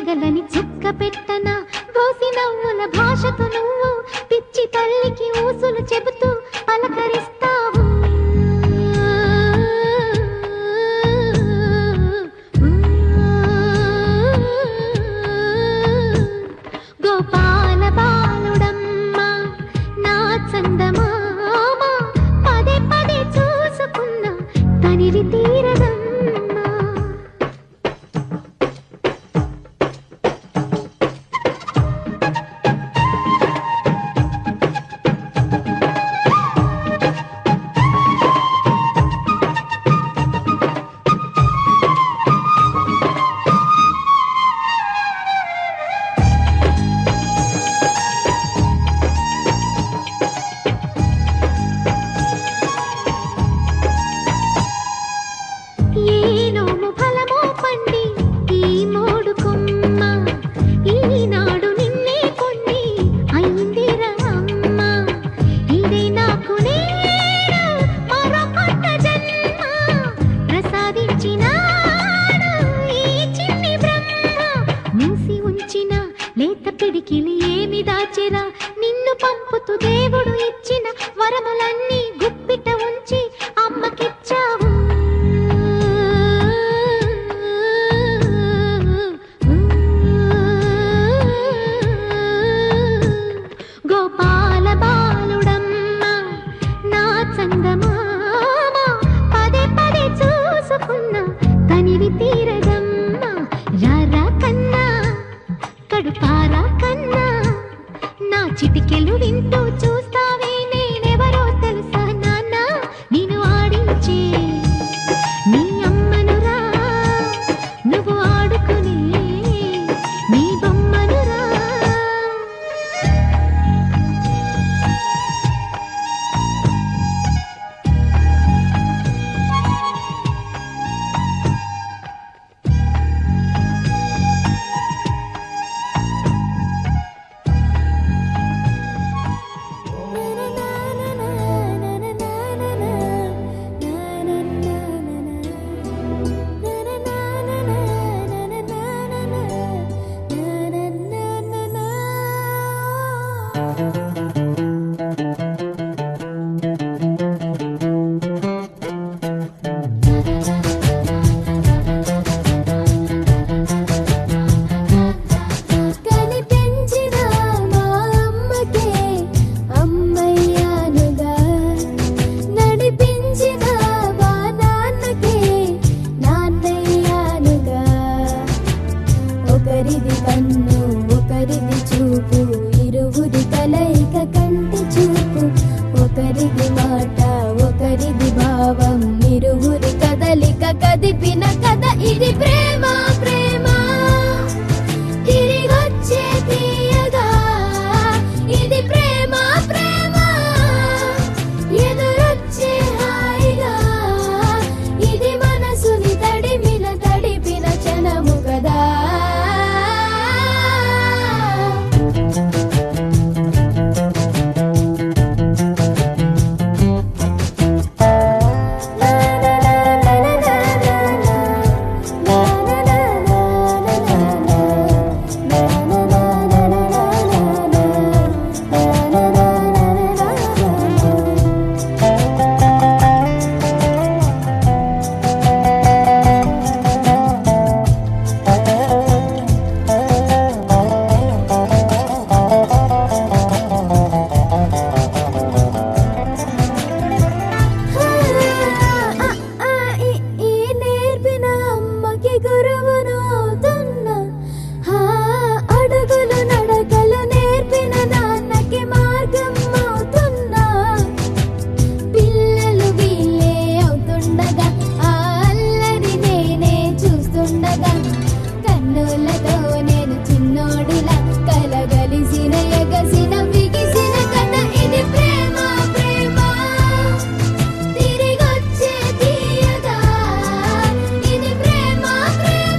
తగలని చుక్క పెట్టన బోసి నవ్వుల భాషతో నువ్వు పిచ్చి తల్లికి ఊసులు చెబుతూ పలకరిస్తావు. గోపాల బాలుడమ్మ నా చందమామ పదే పదే చూసుకున్న తనివి తీరదమ్మ. ఏనోము ఫలమో పండి ఈ మోడు కొమ్మ ఈనాడు నిన్నే కొన్ని అయిందిరా అమ్మ. ఇదే నాకు నేడు మరో కొత్త జన్మ ప్రసాదించినాడు ఈ చిన్ని బ్రహ్మ. మూసి ఉంచిన లేత పిడికిలి ఏమి దాచెరా నిన్ను పంపుతూ దేవుడు ఇచ్చిన వరములన్నీ గుప్పిట ఉంచి అమ్మకిచ్చావు. గోపాల బాలుడమ్మ నా చందమామ పదే పదే చూసుకున్న తనివి తీరదమ్మ. రారా కన్నా కడుపారా కన్నా నా చిటికెలు వింటూ చూస్తావే నేనెవరో తెలుసా నాన్న. నేను ఆడించే నీ అమ్మనురా నువ్వు ఆడుకునే నీ బొమ్మనురా. కనిపించిన మా అమ్మకే అమ్మయ్యానుగా, నడిపించిన మా నాన్నకే నాన్నయ్యానుగా. ఒకరిది కన్ను ఒకరిది చూపు ఇరువురి కలయిక కంటి చూపు. ఒకరిది మాట ఒకరిది భావం ఇరువురి కదలిక కదిపిన కథ ఇది ప్రేమ ప్రేమ. తిరిగొచ్చే తీయగా ఇది ప్రేమ ప్రేమ. ఎదురొచ్చే హాయిగా ఇది మనసుని తడిపిన క్షణము కదా. ప్రేమ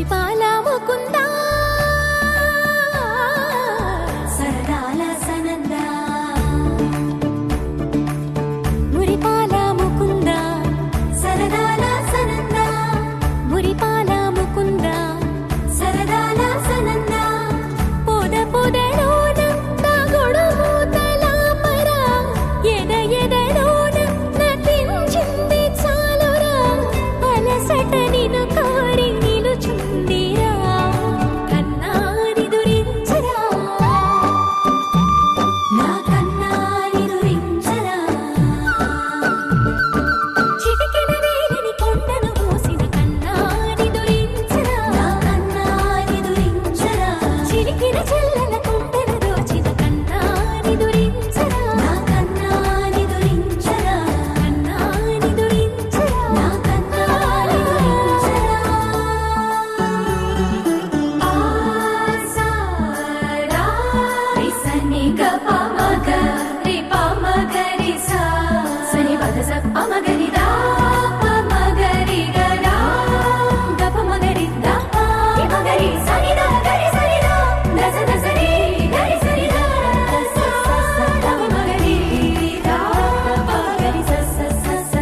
మురిపాల ముకుందా సరదాల సనందా మురిపాల ముకుందా సరదాల సనందా మురిపాల ముకుందా సరదాల సనందా పొద పొదలోన నా గొడుగు తలాపరా ఎద ఎదలోన నటించింది చాలురా అలసట నిన్ను కోరి నిలుచుందిరా కన్నాని దురించరా నా కన్నాని దురించరా చిటికెన వేలిని కొండను మోసిన కన్నాని దురించరా నా కన్నాని దురించరా చిలికిన చెల్లెల కొండను దోచిన కన్నాని దురించరా నా కన్నాని దురించరా కన్నాని దురించరా నా కన్నాని దురించరా ఆసారా రిసని గపమగ రిపమగరి సా సని పదస పమగరి దా పమగరి గదా గపమగరి దా పమగరి సని దా గరి సని దా దస దసరి గరి సని దా దస పమగరి దా పమగరి స స స స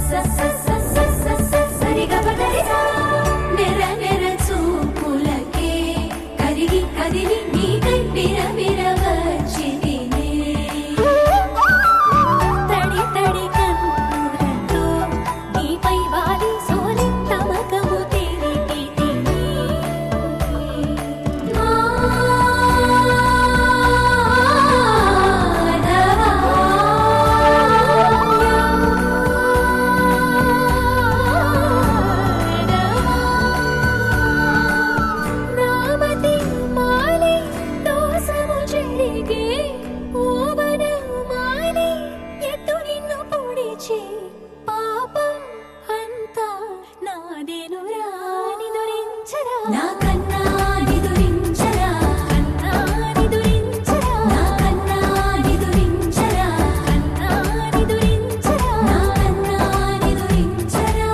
స స స స స సరి గపగరి సా నెర నెర చూపులకే కరిగి కదిలి నీకై విరవిర వచ్చితినే తడి తడి కన్నులతో నీపై వాలి సోలి తమకము తెలిపితినే నామతి మాలి దోసము చెరిగే ఓవన మాలి ఎట్టు నిన్ను పొడిచి పాపం అంతా నాదేను రాని దురించరా నా కన్నాని దురించరా కన్నాని దురించరా నా కన్నాని దురించరా కన్నాని దురించరా నా కన్నాని దురించరా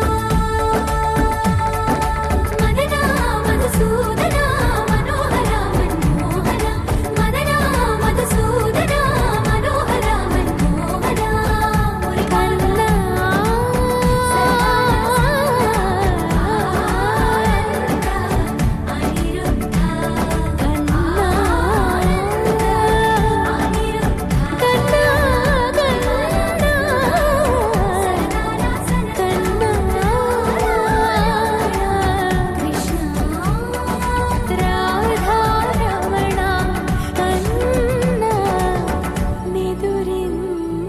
మదనా మధుసూదనా మనోహర మన్మోహన మదనా మధుసూదనా మనోహర మన్మోహన మురికన్నా అనిరుద్ధ కన్నా అనిరుద్ధ కన్నా కన్నా సరదాల కృష్ణ రాధా రమణ కన్నా నిదురించరా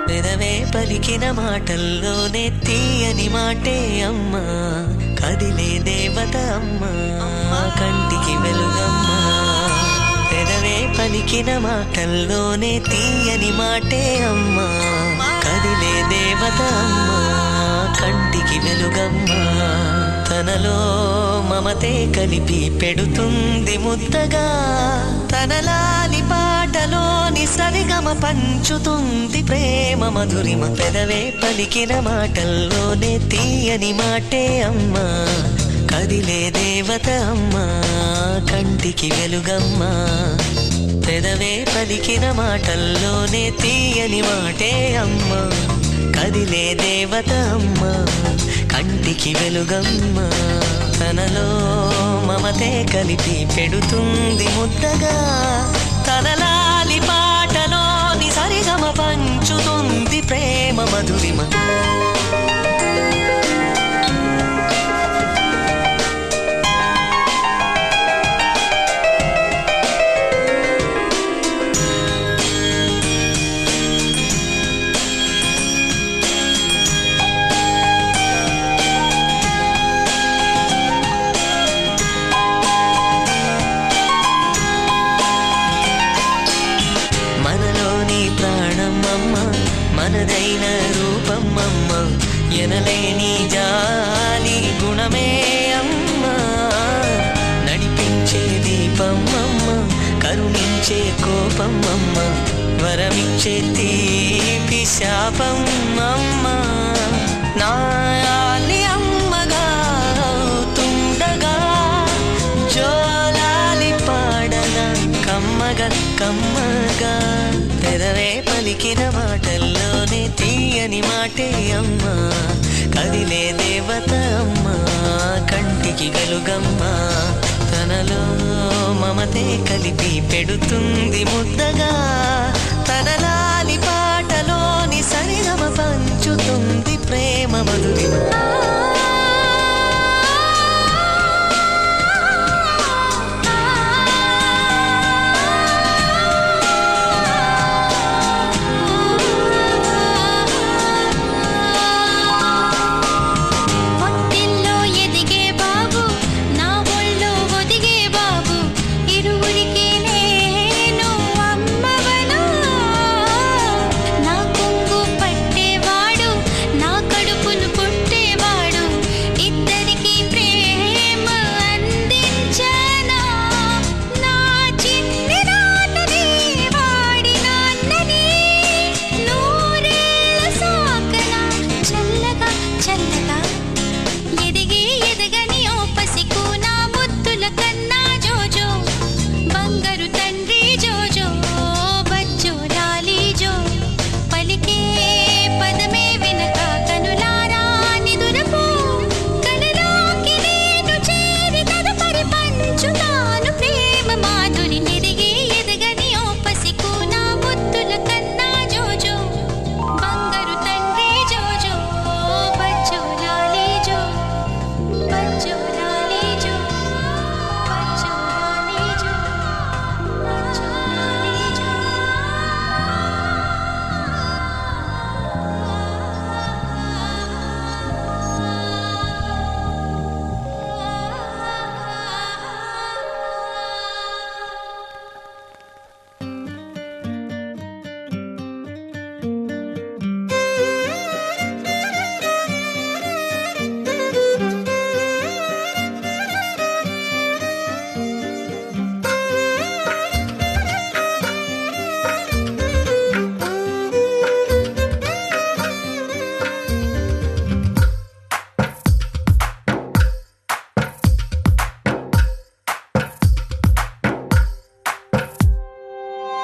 పెదవే పలికిన మాటల్లోనే తీయని మాటే అమ్మా కదిలే దేవత అమ్మా కంటికి వెలుగమ్మా పెదవే పలికిన మాటల్లోనే తీయని మాటే అమ్మా కదిలే దేవత అమ్మా కంటికి వెలుగమ్మా తనలో మమతే కలిపి పెడుతుంది ముద్దగా తనలాలి పాటలోని సరిగమ పంచుతుంది ప్రేమ మధురిమ పెదవే పలికిన మాటల్లోనే తీయని మాటే అమ్మా కదిలే దేవత అమ్మా కంటికి వెలుగమ్మా పెదవే పలికిన మాటల్లోనే తీయని మాటే అమ్మా కదిలే దేవత అమ్మా కంటికి వెలుగమ్మా తనలో మమతే కలిపి పెడుతుంది ముద్దగా తనలాలి పాటలోని సరిగమ పంచుతుంది ప్రేమ మధురిమ ఎనలేని జాలి గుణమే అమ్మా నడిపించే దీపం అమ్మ కరుణించే కోపం అమ్మ వరమిచ్చే తీపి శాపం అమ్మ నాయాలి అమ్మగా అవుతుండగా జోలాలి పాడన కమ్మగా కమ్మగా పెదవే పలికిన మాటల్లోనే తీయని మాటే అమ్మా కదిలే దేవత అమ్మా కంటికి గలుగమ్మా తనలో మమతే కలిపి పెడుతుంది ముద్దగా తనలాలి పాటలోని సరిగమ పంచుతుంది ప్రేమ మధురిమ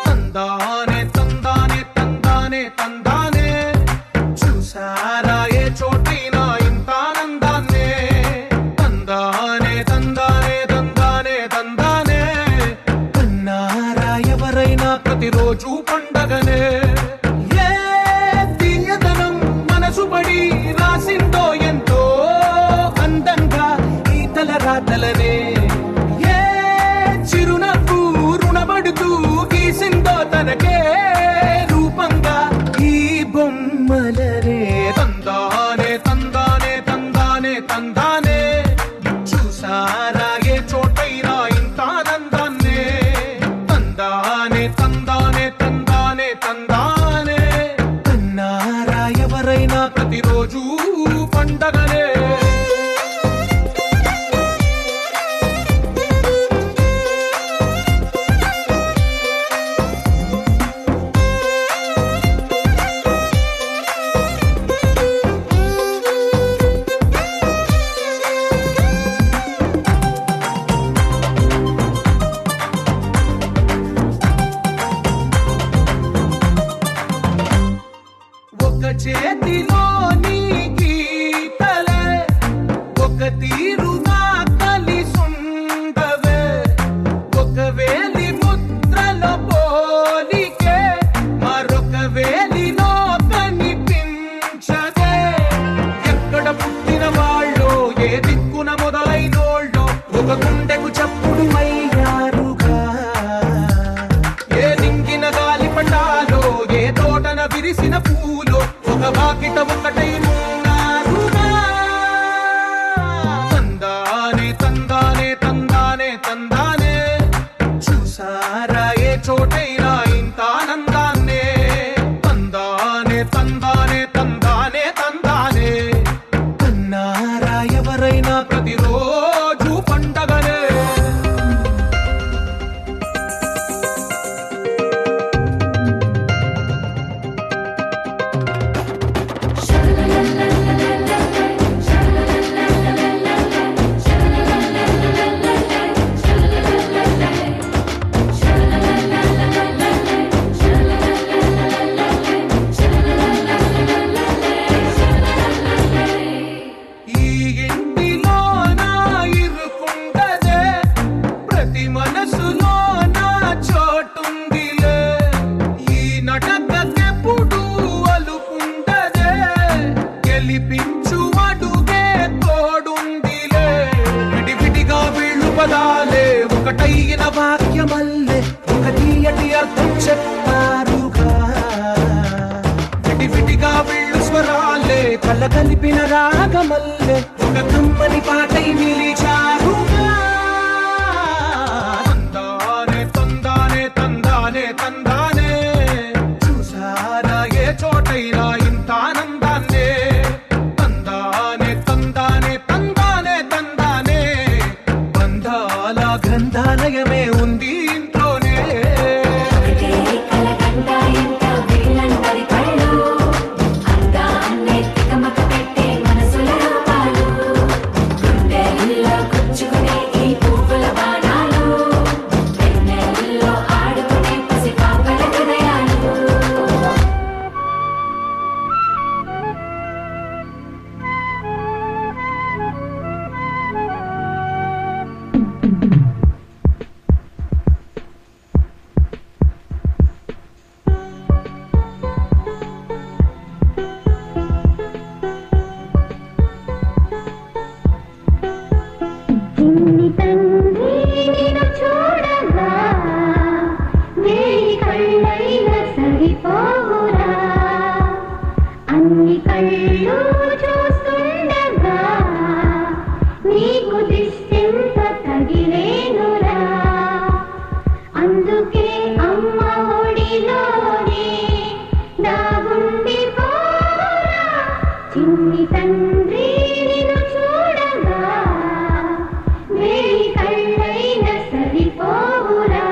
తందానే తందానే తందానే తందానే చూసారా ఏ చోటైనా ఇంత ఆనందాన్నే తందానే తందానే తందానే తందానే కన్నారా ఎవరైనా ప్రతిరోజు పండగనే ఏ తీయదనం మనసు పడి రాసిందో ఎంతో అందంగా ఈ తలరాతలనే ఏ చిరునవ్వు రుణపడుతూ గీసిందో తనకే రూపంగా ఈ బొమ్మలనే తందానే తందానే తందానే తందానే చూసారా ఏ చోటైనా ఇంత ఆనందాన్నే తందానే తందానే తందానే తందానే కన్నారా ఎవరైనా ప్రతిరోజు పండగనే ఒక చేతిలో నీ గీతలే ఒక తీరుగా కలిసుండవే ఒక వేలి ముద్రల పోలికే మరొక వేలిలో కనిపించదే ఎక్కడ పుట్టిన వాళ్ళో ఏ దిక్కున మొదలైనోళ్ళో ఒక గుండెకు చప్పుడు అయ్యారుగా ఏ నింగిన గాలి పటాలో ఏ తోటన విరిసిన పూలో ఒక వాకిట ఒకటై ఉన్నారుగా తందానే తందానే తందానే తందానే చూసారా ఏ చోటైనా ఇంత ఆనందాన్నే తందానే తందానే తందానే తందానే అడుగే తోడుందిలే విడివిడిగా వీళ్ళు పదాలే ఒకటైన వాక్యమల్లే ఒక తీయటి అర్థం చెప్పారుగా విడివిడిగా వీళ్ళు స్వరాలే కళ్ళ కలిపిన రాగమల్లే ఒక కమ్మని పాటై నిలిచారుగా తందానే తందానే తందానే తందానే చూసారా ఏ చోటైనా ఇంత ఆనందాన్నే తందానే తందానే తందానే తందానే బంధాల గ్రంథాలయమే ఉంది ఇంట్లోనే కలకంట ఎంత వీళ్ళందరి కళ్ళు అందాన్ని తికమక పెట్టే మనసుల రూపాలు గుండెల్లో గుచ్చుకునే ఈ పువ్వుల బాణాలు వెన్నెల్లో ఆడుకునే పసిపాపల హృదయాలు చిన్ని తండ్రి నిన్ను చూడగా వేయి కళ్ళైనా సరిపోవురా అన్ని కళ్ళు చూస్తుండగా నీకు దిష్టెంత తగిలేనురా అందుకే అమ్మ ఒడిలోనే దాగుండిపోరా చిన్ని తండ్రి నిన్ను చూడగా వేయి కళ్ళైనా సరిపోవురా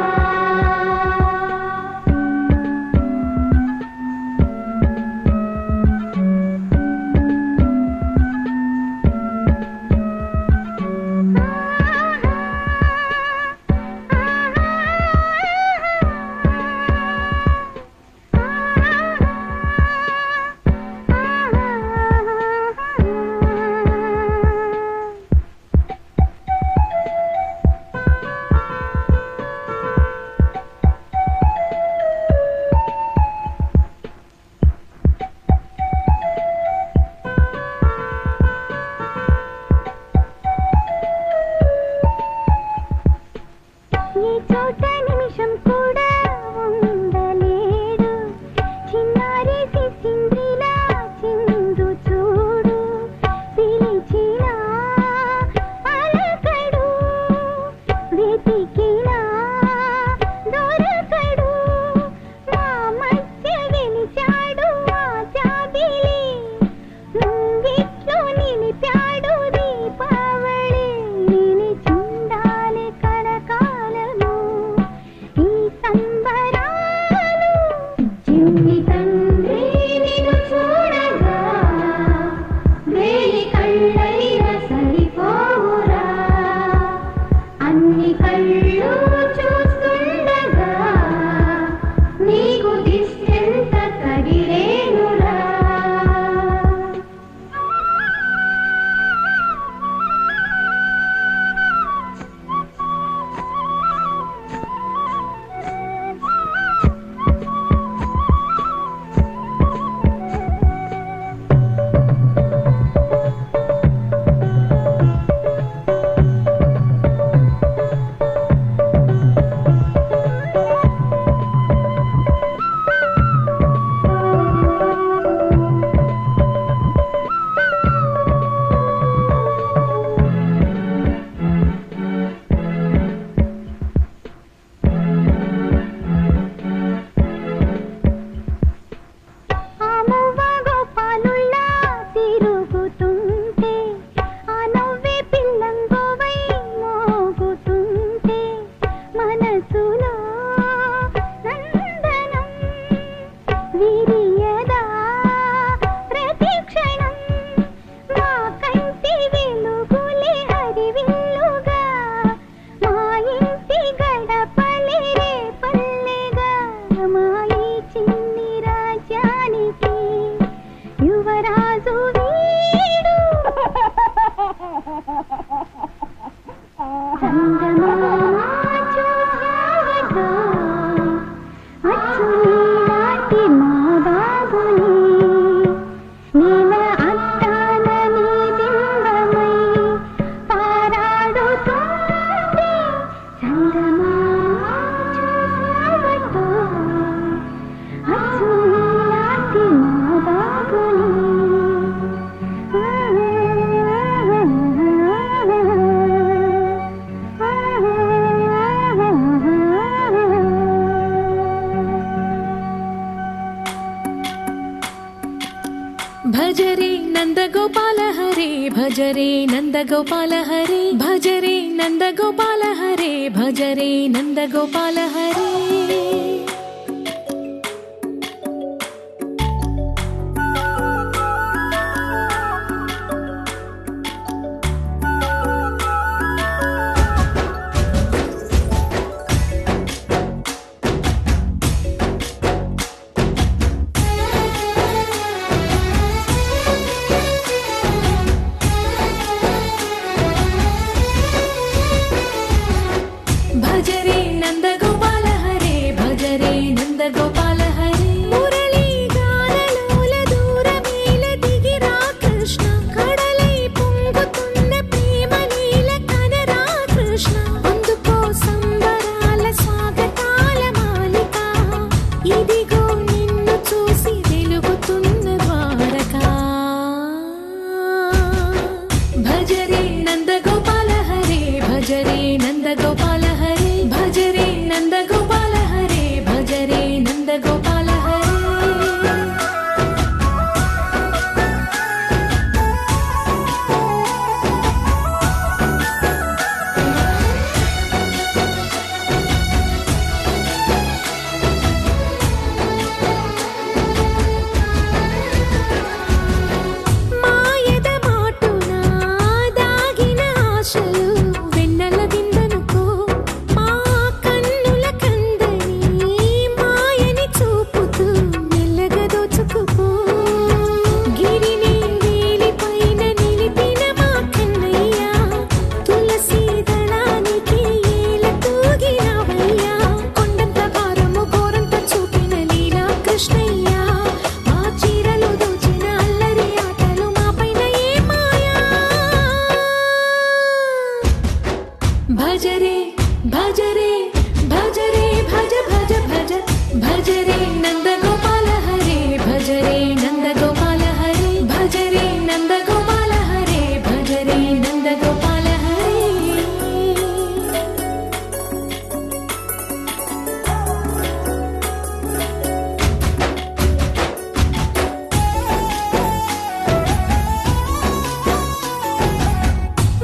భజ రే నందగోపాల హరే భజ రే నందగోపాల హరే భజ రే నందగోపాల హరే భజ రే నందగోపాల హరే భజ రే నందగోపాల హరే మురళీ గానలోల దూరమేల దిగిరా కృష్ణ కడలై పొంగుతున్న ప్రేమ నీల కనరా కృష్ణ అందుకో సంబరాల స్వాగతాల మాలిక ఇదిగో నిన్ను చూసి వెలుగుతున్న ద్వారకా భజ రే నందగోపాల హరే భజ రే నందగోపాల హరే భజ రే నందగోపాల హరే భజ రే నందగోపాల హరే మాయద మాటున దాగిన ఆశలు వెన్నెల విందనుకో మా కన్నుల కందని మాయని చూపుతూ మెల్లగా దోచుకుపో గిరిని వేలిపైన నిలిపిన మా కన్నయ్య తులసి దళానికి ఏల తూగినవయ్యా కొండంత భారము గోరంత చూపిన లీలా కృష్ణయ్య మా చీరలు దోచిన అల్లరి ఆటలు మా పైన ఏ మాయా భజ రే భజ రే భజ రే భజ భజ భజ భజ రే నందగోపాల హరే భజ రే నందగోపాల హరే భజ రే నందగోపాల హరే భజ రే నందగోపాల హరే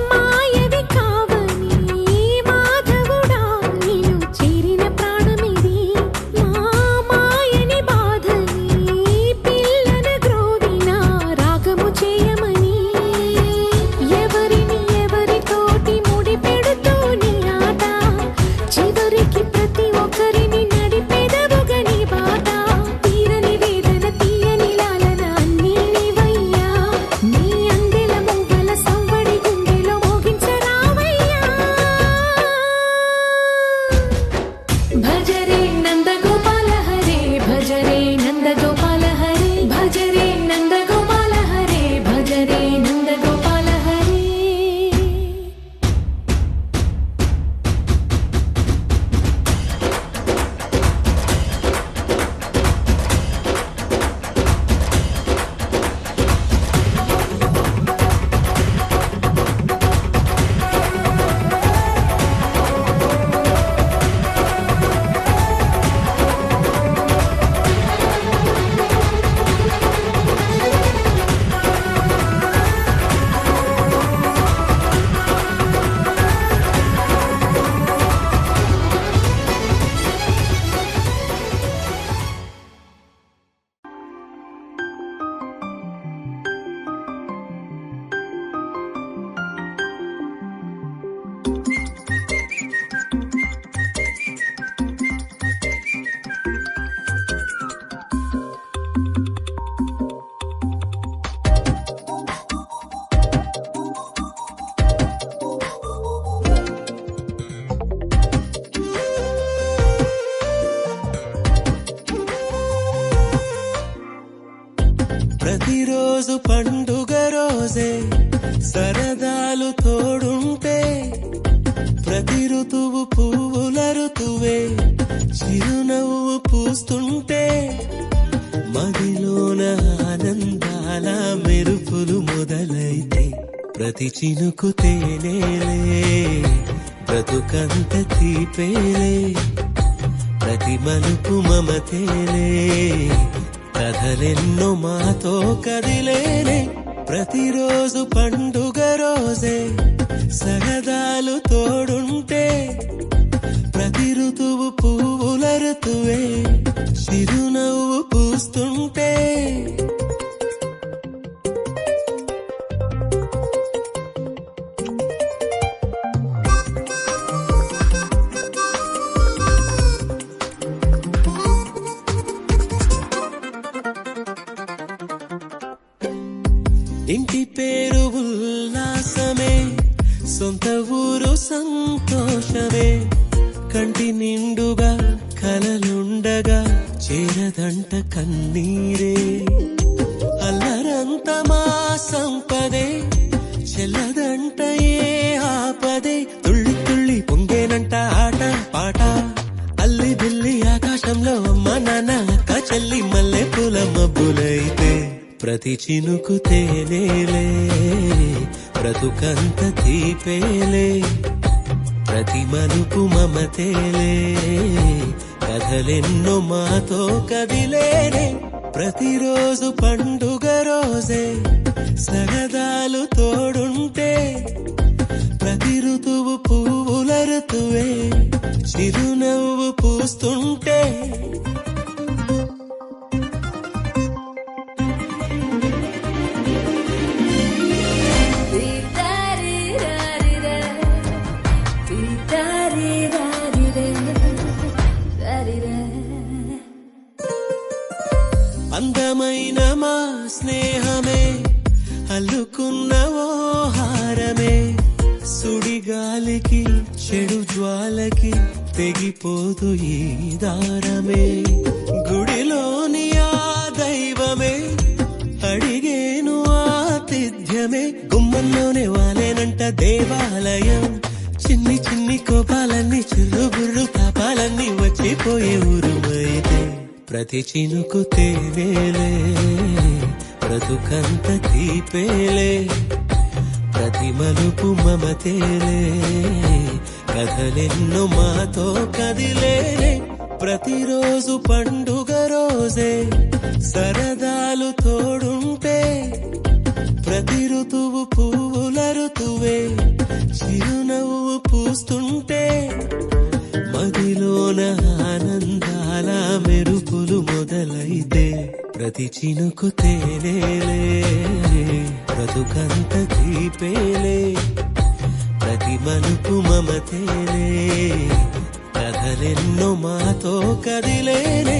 మాయవి కావని మాధవుడా నిన్ను చేరిన ప్రాణమిది మా మాయని బాధని పిల్లన గ్రోవిన రాగము చేయమని ఎవరిని ఎవరితోటి ముడిపెడుతూ నీ ఆట చివరికి ప్రతి ఒక్కరిని నడిపెదవుగని బాట తీరని వేదన తీయని లాలన అన్నీ నీవయ్యా నీ అందెల మువ్వల సవ్వడి గుండెలో మోగించరావయ్యా భజ రే నందగోపాల హరే భజ రే నందగోపాల హరే భజ రే నందగోపాల హరే భజ రే నందగోపాల హరే ప్రతిరోజు పండుగ రోజే సరదాలు తోడుంటే ప్రతి ఋతువు పువ్వుల ఋతువే చిరునవ్వు పూస్తుంటే మదిలోన ఆనందాల మెరుపులు మొదలైతే ప్రతి చినుకు తేనేలే బ్రతుకంత తీపేలే ప్రతి మలుపు మమతేలే కథలెన్నో మాతో కదిలేనే ప్రతిరోజు పండుగ రోజే సరదాలు తోడుంటే ప్రతి ఋతువు పువ్వుల ఋతువే చిరునవ్వు పూస్తుంటే ఇంటి పేరు ఉల్లాసమే సొంత ఊరు సంతోషమే కంటి నిండుగా కలలుండగా చేరదంట కన్నీరే అల్లరంత మా సంపదే చెల్లదంట ఏ ఆపదే తుళ్ళి తుళ్ళి పొంగేనంట ఆట పాట అల్లి బిల్లి ఆకాశంలో అమ్మ నాన్న అక్క చెల్లి మల్లె పూల మబ్బులైతే ప్రతి చినుకు తేనేలే బ్రతుకంత తీపేలే ప్రతి మలుపు మమతేలే కథలెన్నో మాతో కదిలేనే ప్రతిరోజు పండుగ రోజే సరదాలు తోడుంటే ప్రతి ఋతువు పువ్వుల ఋతువే చిరునవ్వు పూస్తుంటే అందమైన మా స్నేహమే అల్లుకున్న ఓ హారమే సుడిగాలికి చెడు జ్వాలకి తెగిపోదు ఈ దారమే గుడిలోని ఆ దైవమే అడిగేను ఆతిథ్యమే గుమ్మంలోనే వాలేనంట దేవాలయం చిన్ని చిన్ని కోపాలన్నీ చిల్లుబుర్రు తాపాలన్నీ వచ్చిపోయే ఊరుమైతే ప్రతి చినుకు తేనేలే బ్రతుకంత తీపేలే ప్రతి మలుపు మమతేలే కథలెన్నో మాతో కదిలేనే ప్రతిరోజు పండుగ రోజే సరదాలు తోడుంటే ప్రతి ఋతువు పువ్వుల ఋతువే చిరునవ్వు పూస్తుంటే మదిలోన ఆనందాల మెరుపులు మొదలైతే ప్రతి చినుకు తేనేలే బ్రతుకంత తీపేలే ప్రతి మలుపు మమతేలే కథలెన్నో మాతో కదిలేనే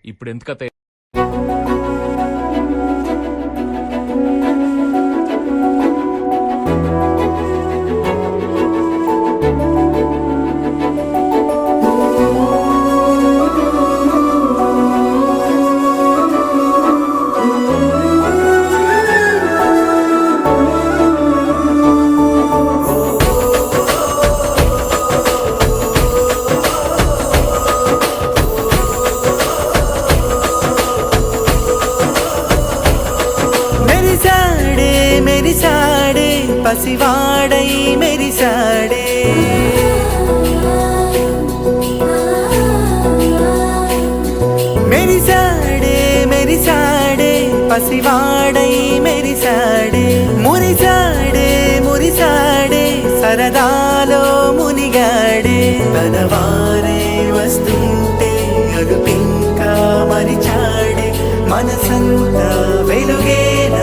ఇప్పుడు ఎందుకతే పసివాడై మెరిసాడే మెరిసాడే మెరిసాడే పసివాడై మెరిసాడే మురిసాడే మురిసాడే సరదాలో మునిగాడే తనవారే వస్తుంటే అడుపింకా మరిచాడే మనసంతా వెలుగేన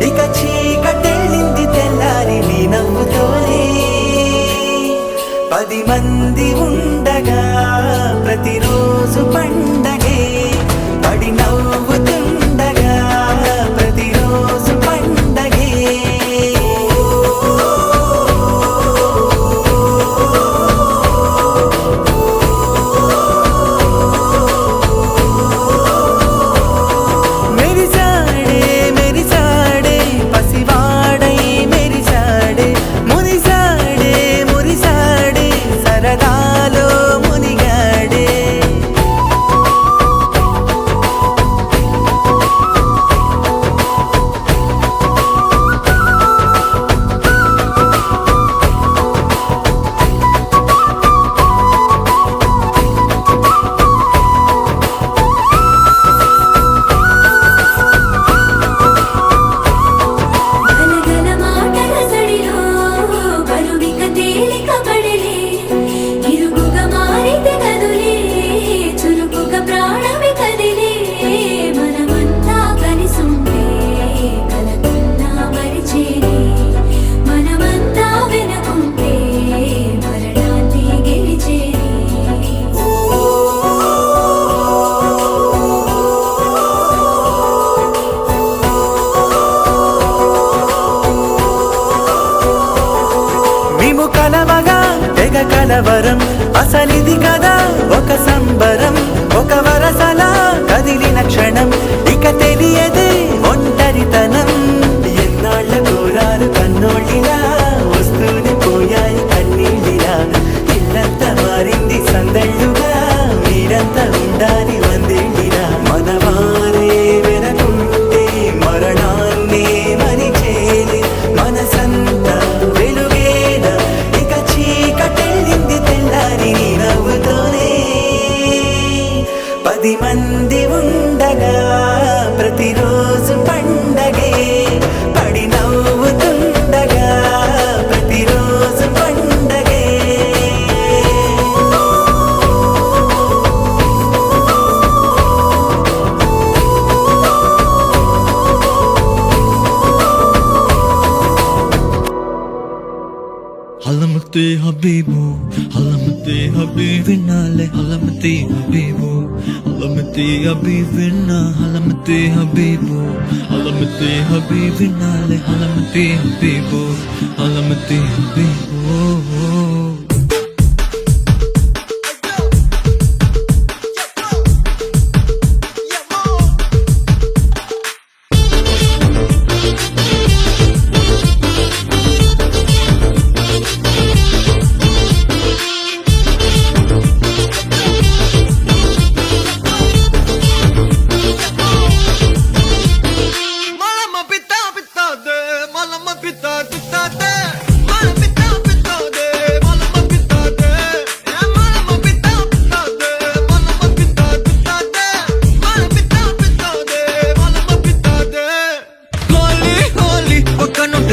ఇక చీకటెళ్ళింది తెల్లారి నీ నవ్వుతోనే 10 మంది ఉండగా ప్రతిరోజు పండగే పడి నవ్వుతుండగా ప్రతిరోజు పండగే మెరిసాడే మెరిసాడే పసివాడై మెరిసాడే మురిసాడే మురిసాడే సరదాలో మునిగాడే కలవరం అసలిది కదా ఒక సంబరం ఒక వరసలా కదిలిన క్షణం ఇక తెలియదే ఒంటరితనం ఎన్నాళ్ళ కోరారు కన్నోళ్ళిలా వస్తూనే పోయాయి కన్నీళ్ళిలా ఇల్లంతా మారింది సందళ్ళుగా మీరంతా ఉండాలి వందేళ్ళిలా మనవారే వెనకుంటే మరణాన్నే మరిచేది మనసంతా వెలుగేనా ఇక చీకటెళ్ళింది తెల్లారి నీ నవ్వుతోనే 10 మంది ఉండగా ప్రతిరోజు పండగే పడి నవ్వుతుండగా ప్రతిరోజు పండగే Halamati Habibu, Halamati Habibinale, Halamati Habibu, Halamati Habibina, Halamati Habibu, Halamati Habibinale, Halamati Habibu, Halamati Habibu.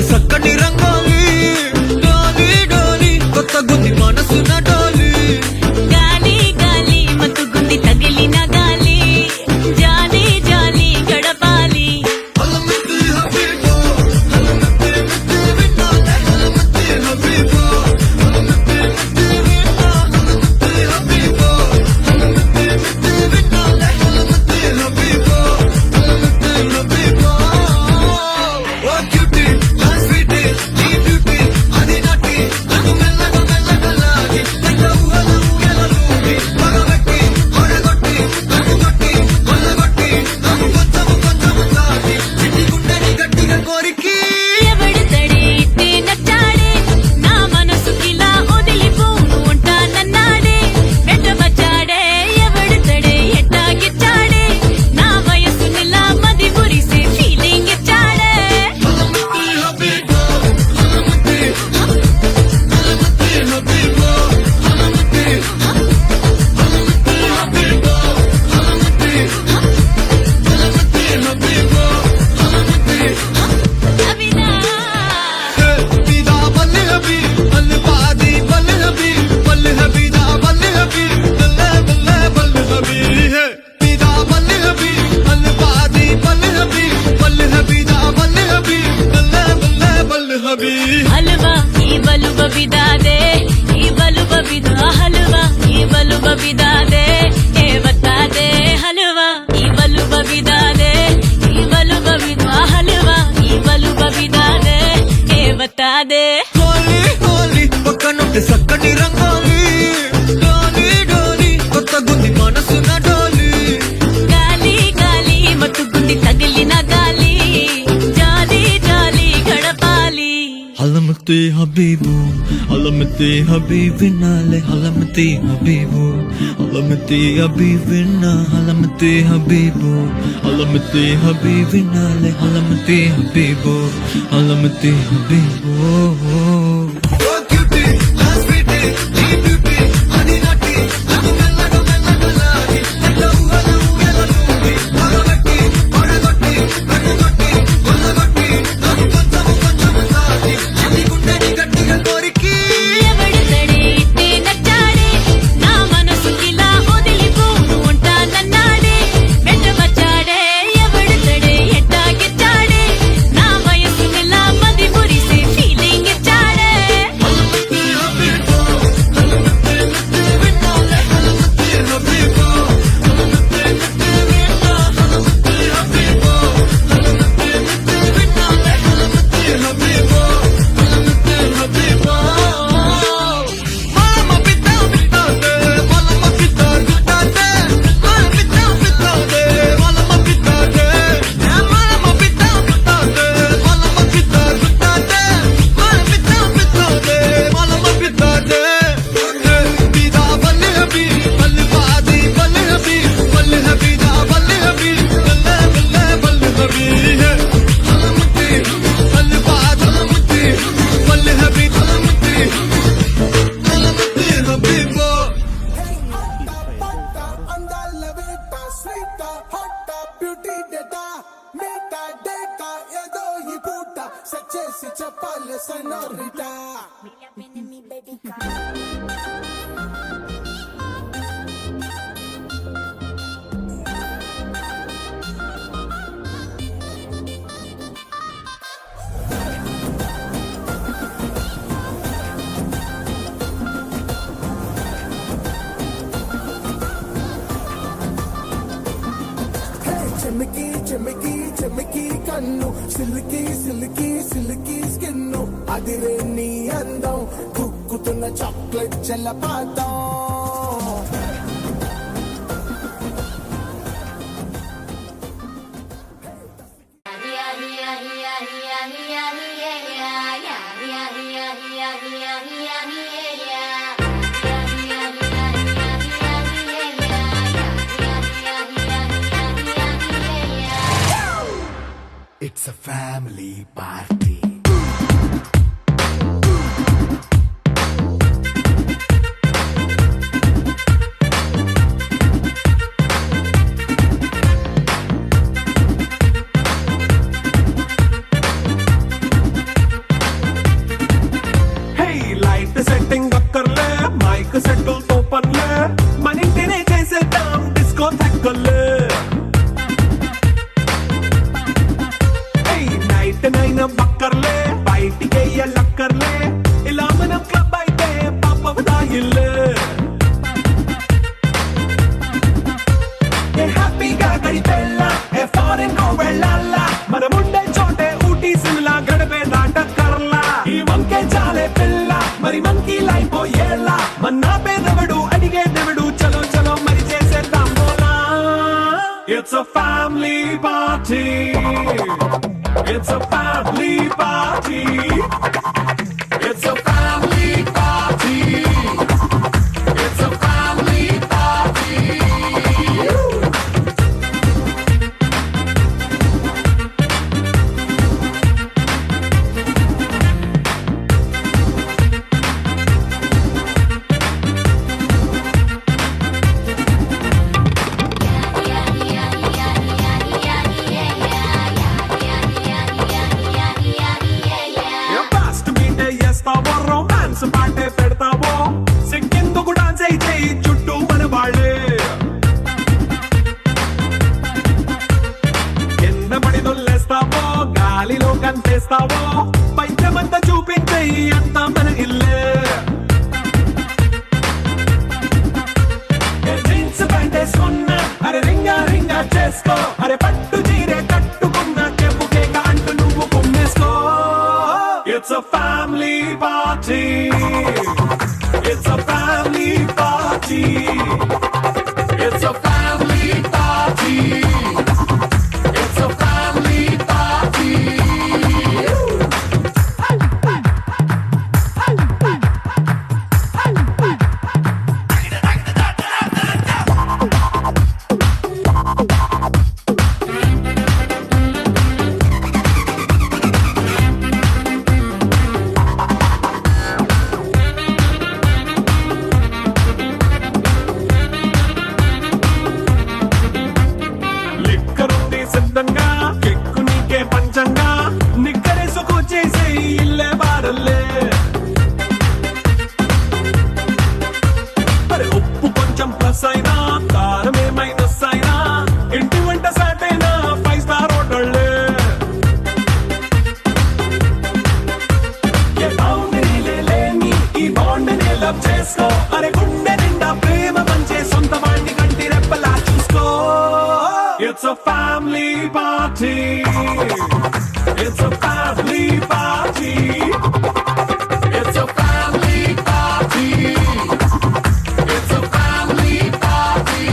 సక్కని రంగోలి డోలి డోలి కొత్త గుంది మనసున డోలి గాలి గాలి మత్తుగుంది తగిలిన గాలి జాలి జాలి గడపాలి హలమతి హబీబు హలమతి మిత్తి విన్నాలే హలమతి హబీబు హలమతి మిత్తి విన్నా హలమతి హబీబు హలమతి మిత్తి విన్నాలే హలమతి హబీబు హలమతి హబీబు ఓ క్యూటీ ఎవడితడే ఇట్టే నచ్చాడే నా మనసుకిలా వదిలిపోను ఉంటానన్నాడే వెంటబచ్చాడే ఎవడితడే ఎట్టాగిచ్చాడే నా వయసునిలా మది మురిసే ఫీలింగ్ ఇచ్చాడే హల్వా ఈ బలుబ బిదాదే ఈ బలుబ బిదా హల్వా ఈ బలుబ బిదాదే ఏ బతాదే హల్వా ఈ బలుబ బిదాదే ఈ బలుబ బిదా హల్వా ఈ బలుబ బిదాదే ఏ బతాదే హోలీ హోలీ పక్కనుంటే సక్కని రంగోలి డోలి డోలి కొత్త గుంది మనసున డోలి గాలి గాలి మత్తుగుంది తగిలిన గాలి జాలి జాలి గడపాలి Halamati Habibu, Halamati Habibinale, Halamati Habibu, Halamati Habibina, Halamati Habibu, Halamati Habibinale, Halamati Habibu, Halamati Habibu. ఎట్టాగిచ్చాడే నా వయసునిలా మది మురిసే ఫీలింగ్ ఇచ్చాడే చెమ్కి చెమ్కి చెమ్కి కన్ను సిల్కి సిల్కి సిల్కి స్కిన్ను అదిరే నీ అందం కుక్కుతున్న చాక్లెట్ జలపాతం It's a family party. Hey, light setting అక్కర్లే మైక్ సెట్టిల్ తో పర్లే మన ఇంటినే చేసేద్దాం డిస్కో థక్కర్లే నైట్ నైన్ బక్కర్లే బయటికి లక్కర్లే ఇలా మనం క్లబ్ అయితే పాపదాయిల్లే హ్యాపీగా గడిపెళ్ళ ఫారెన్ కో వెళ్ళాల మనముండే చోటే ఊటీ సిమ్లా గడిపే దాటక్కర్లా ఈ వంకే చాలే పిల్ల మరి మంకీ లైపోయేలా మన్నా పేదవడు అడిగే దేవుడు చలో చలో మరి చేసేద్దాం బోలా it's a family party. It's a family party. It's a family party. It's a family party. Romance పాటే పెడతావో సిగ్గెందుకు డాన్స్ అయితే చుట్టూ మన వాళ్ళే కింద పడి దొల్లేస్తావో గాలిలో కనిపిస్తావో పైచమంతా చూపించే అంతా మన ఇల్లే జీన్స్ ప్యాంట్ వేసుకున్నా అరే రింగా రింగా చేసుకో అరే పట్టు చీరే కట్టుకున్న చెప్పు కేక అంటూ నువ్వు కుమ్మేసుకో It's a family party. It's a family party. It's a family party. It's a family party. సిద్ధంగా కిక్కు నీకే పంచంగా నిక్కరేసుకు చేసే ఇల్లే బారల్లే అరే ఉప్పు కొంచెం ప్లస్ అయినా కారం మైనస్ అయినా ఇంటి వంట సాటైనా 5 స్టార్ హోటళ్ళే ఏ బౌండరీలే లేని ఈ బాండ్ని లవ్ చేసుకో అరే గుండె నిండా ప్రేమ పంచే సొంత వాణ్ణి కంటి రెప్పలా చూసుకో It's a family party. It's a family party. It's a family party. It's a family party.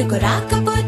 ఎందుకు రాకపో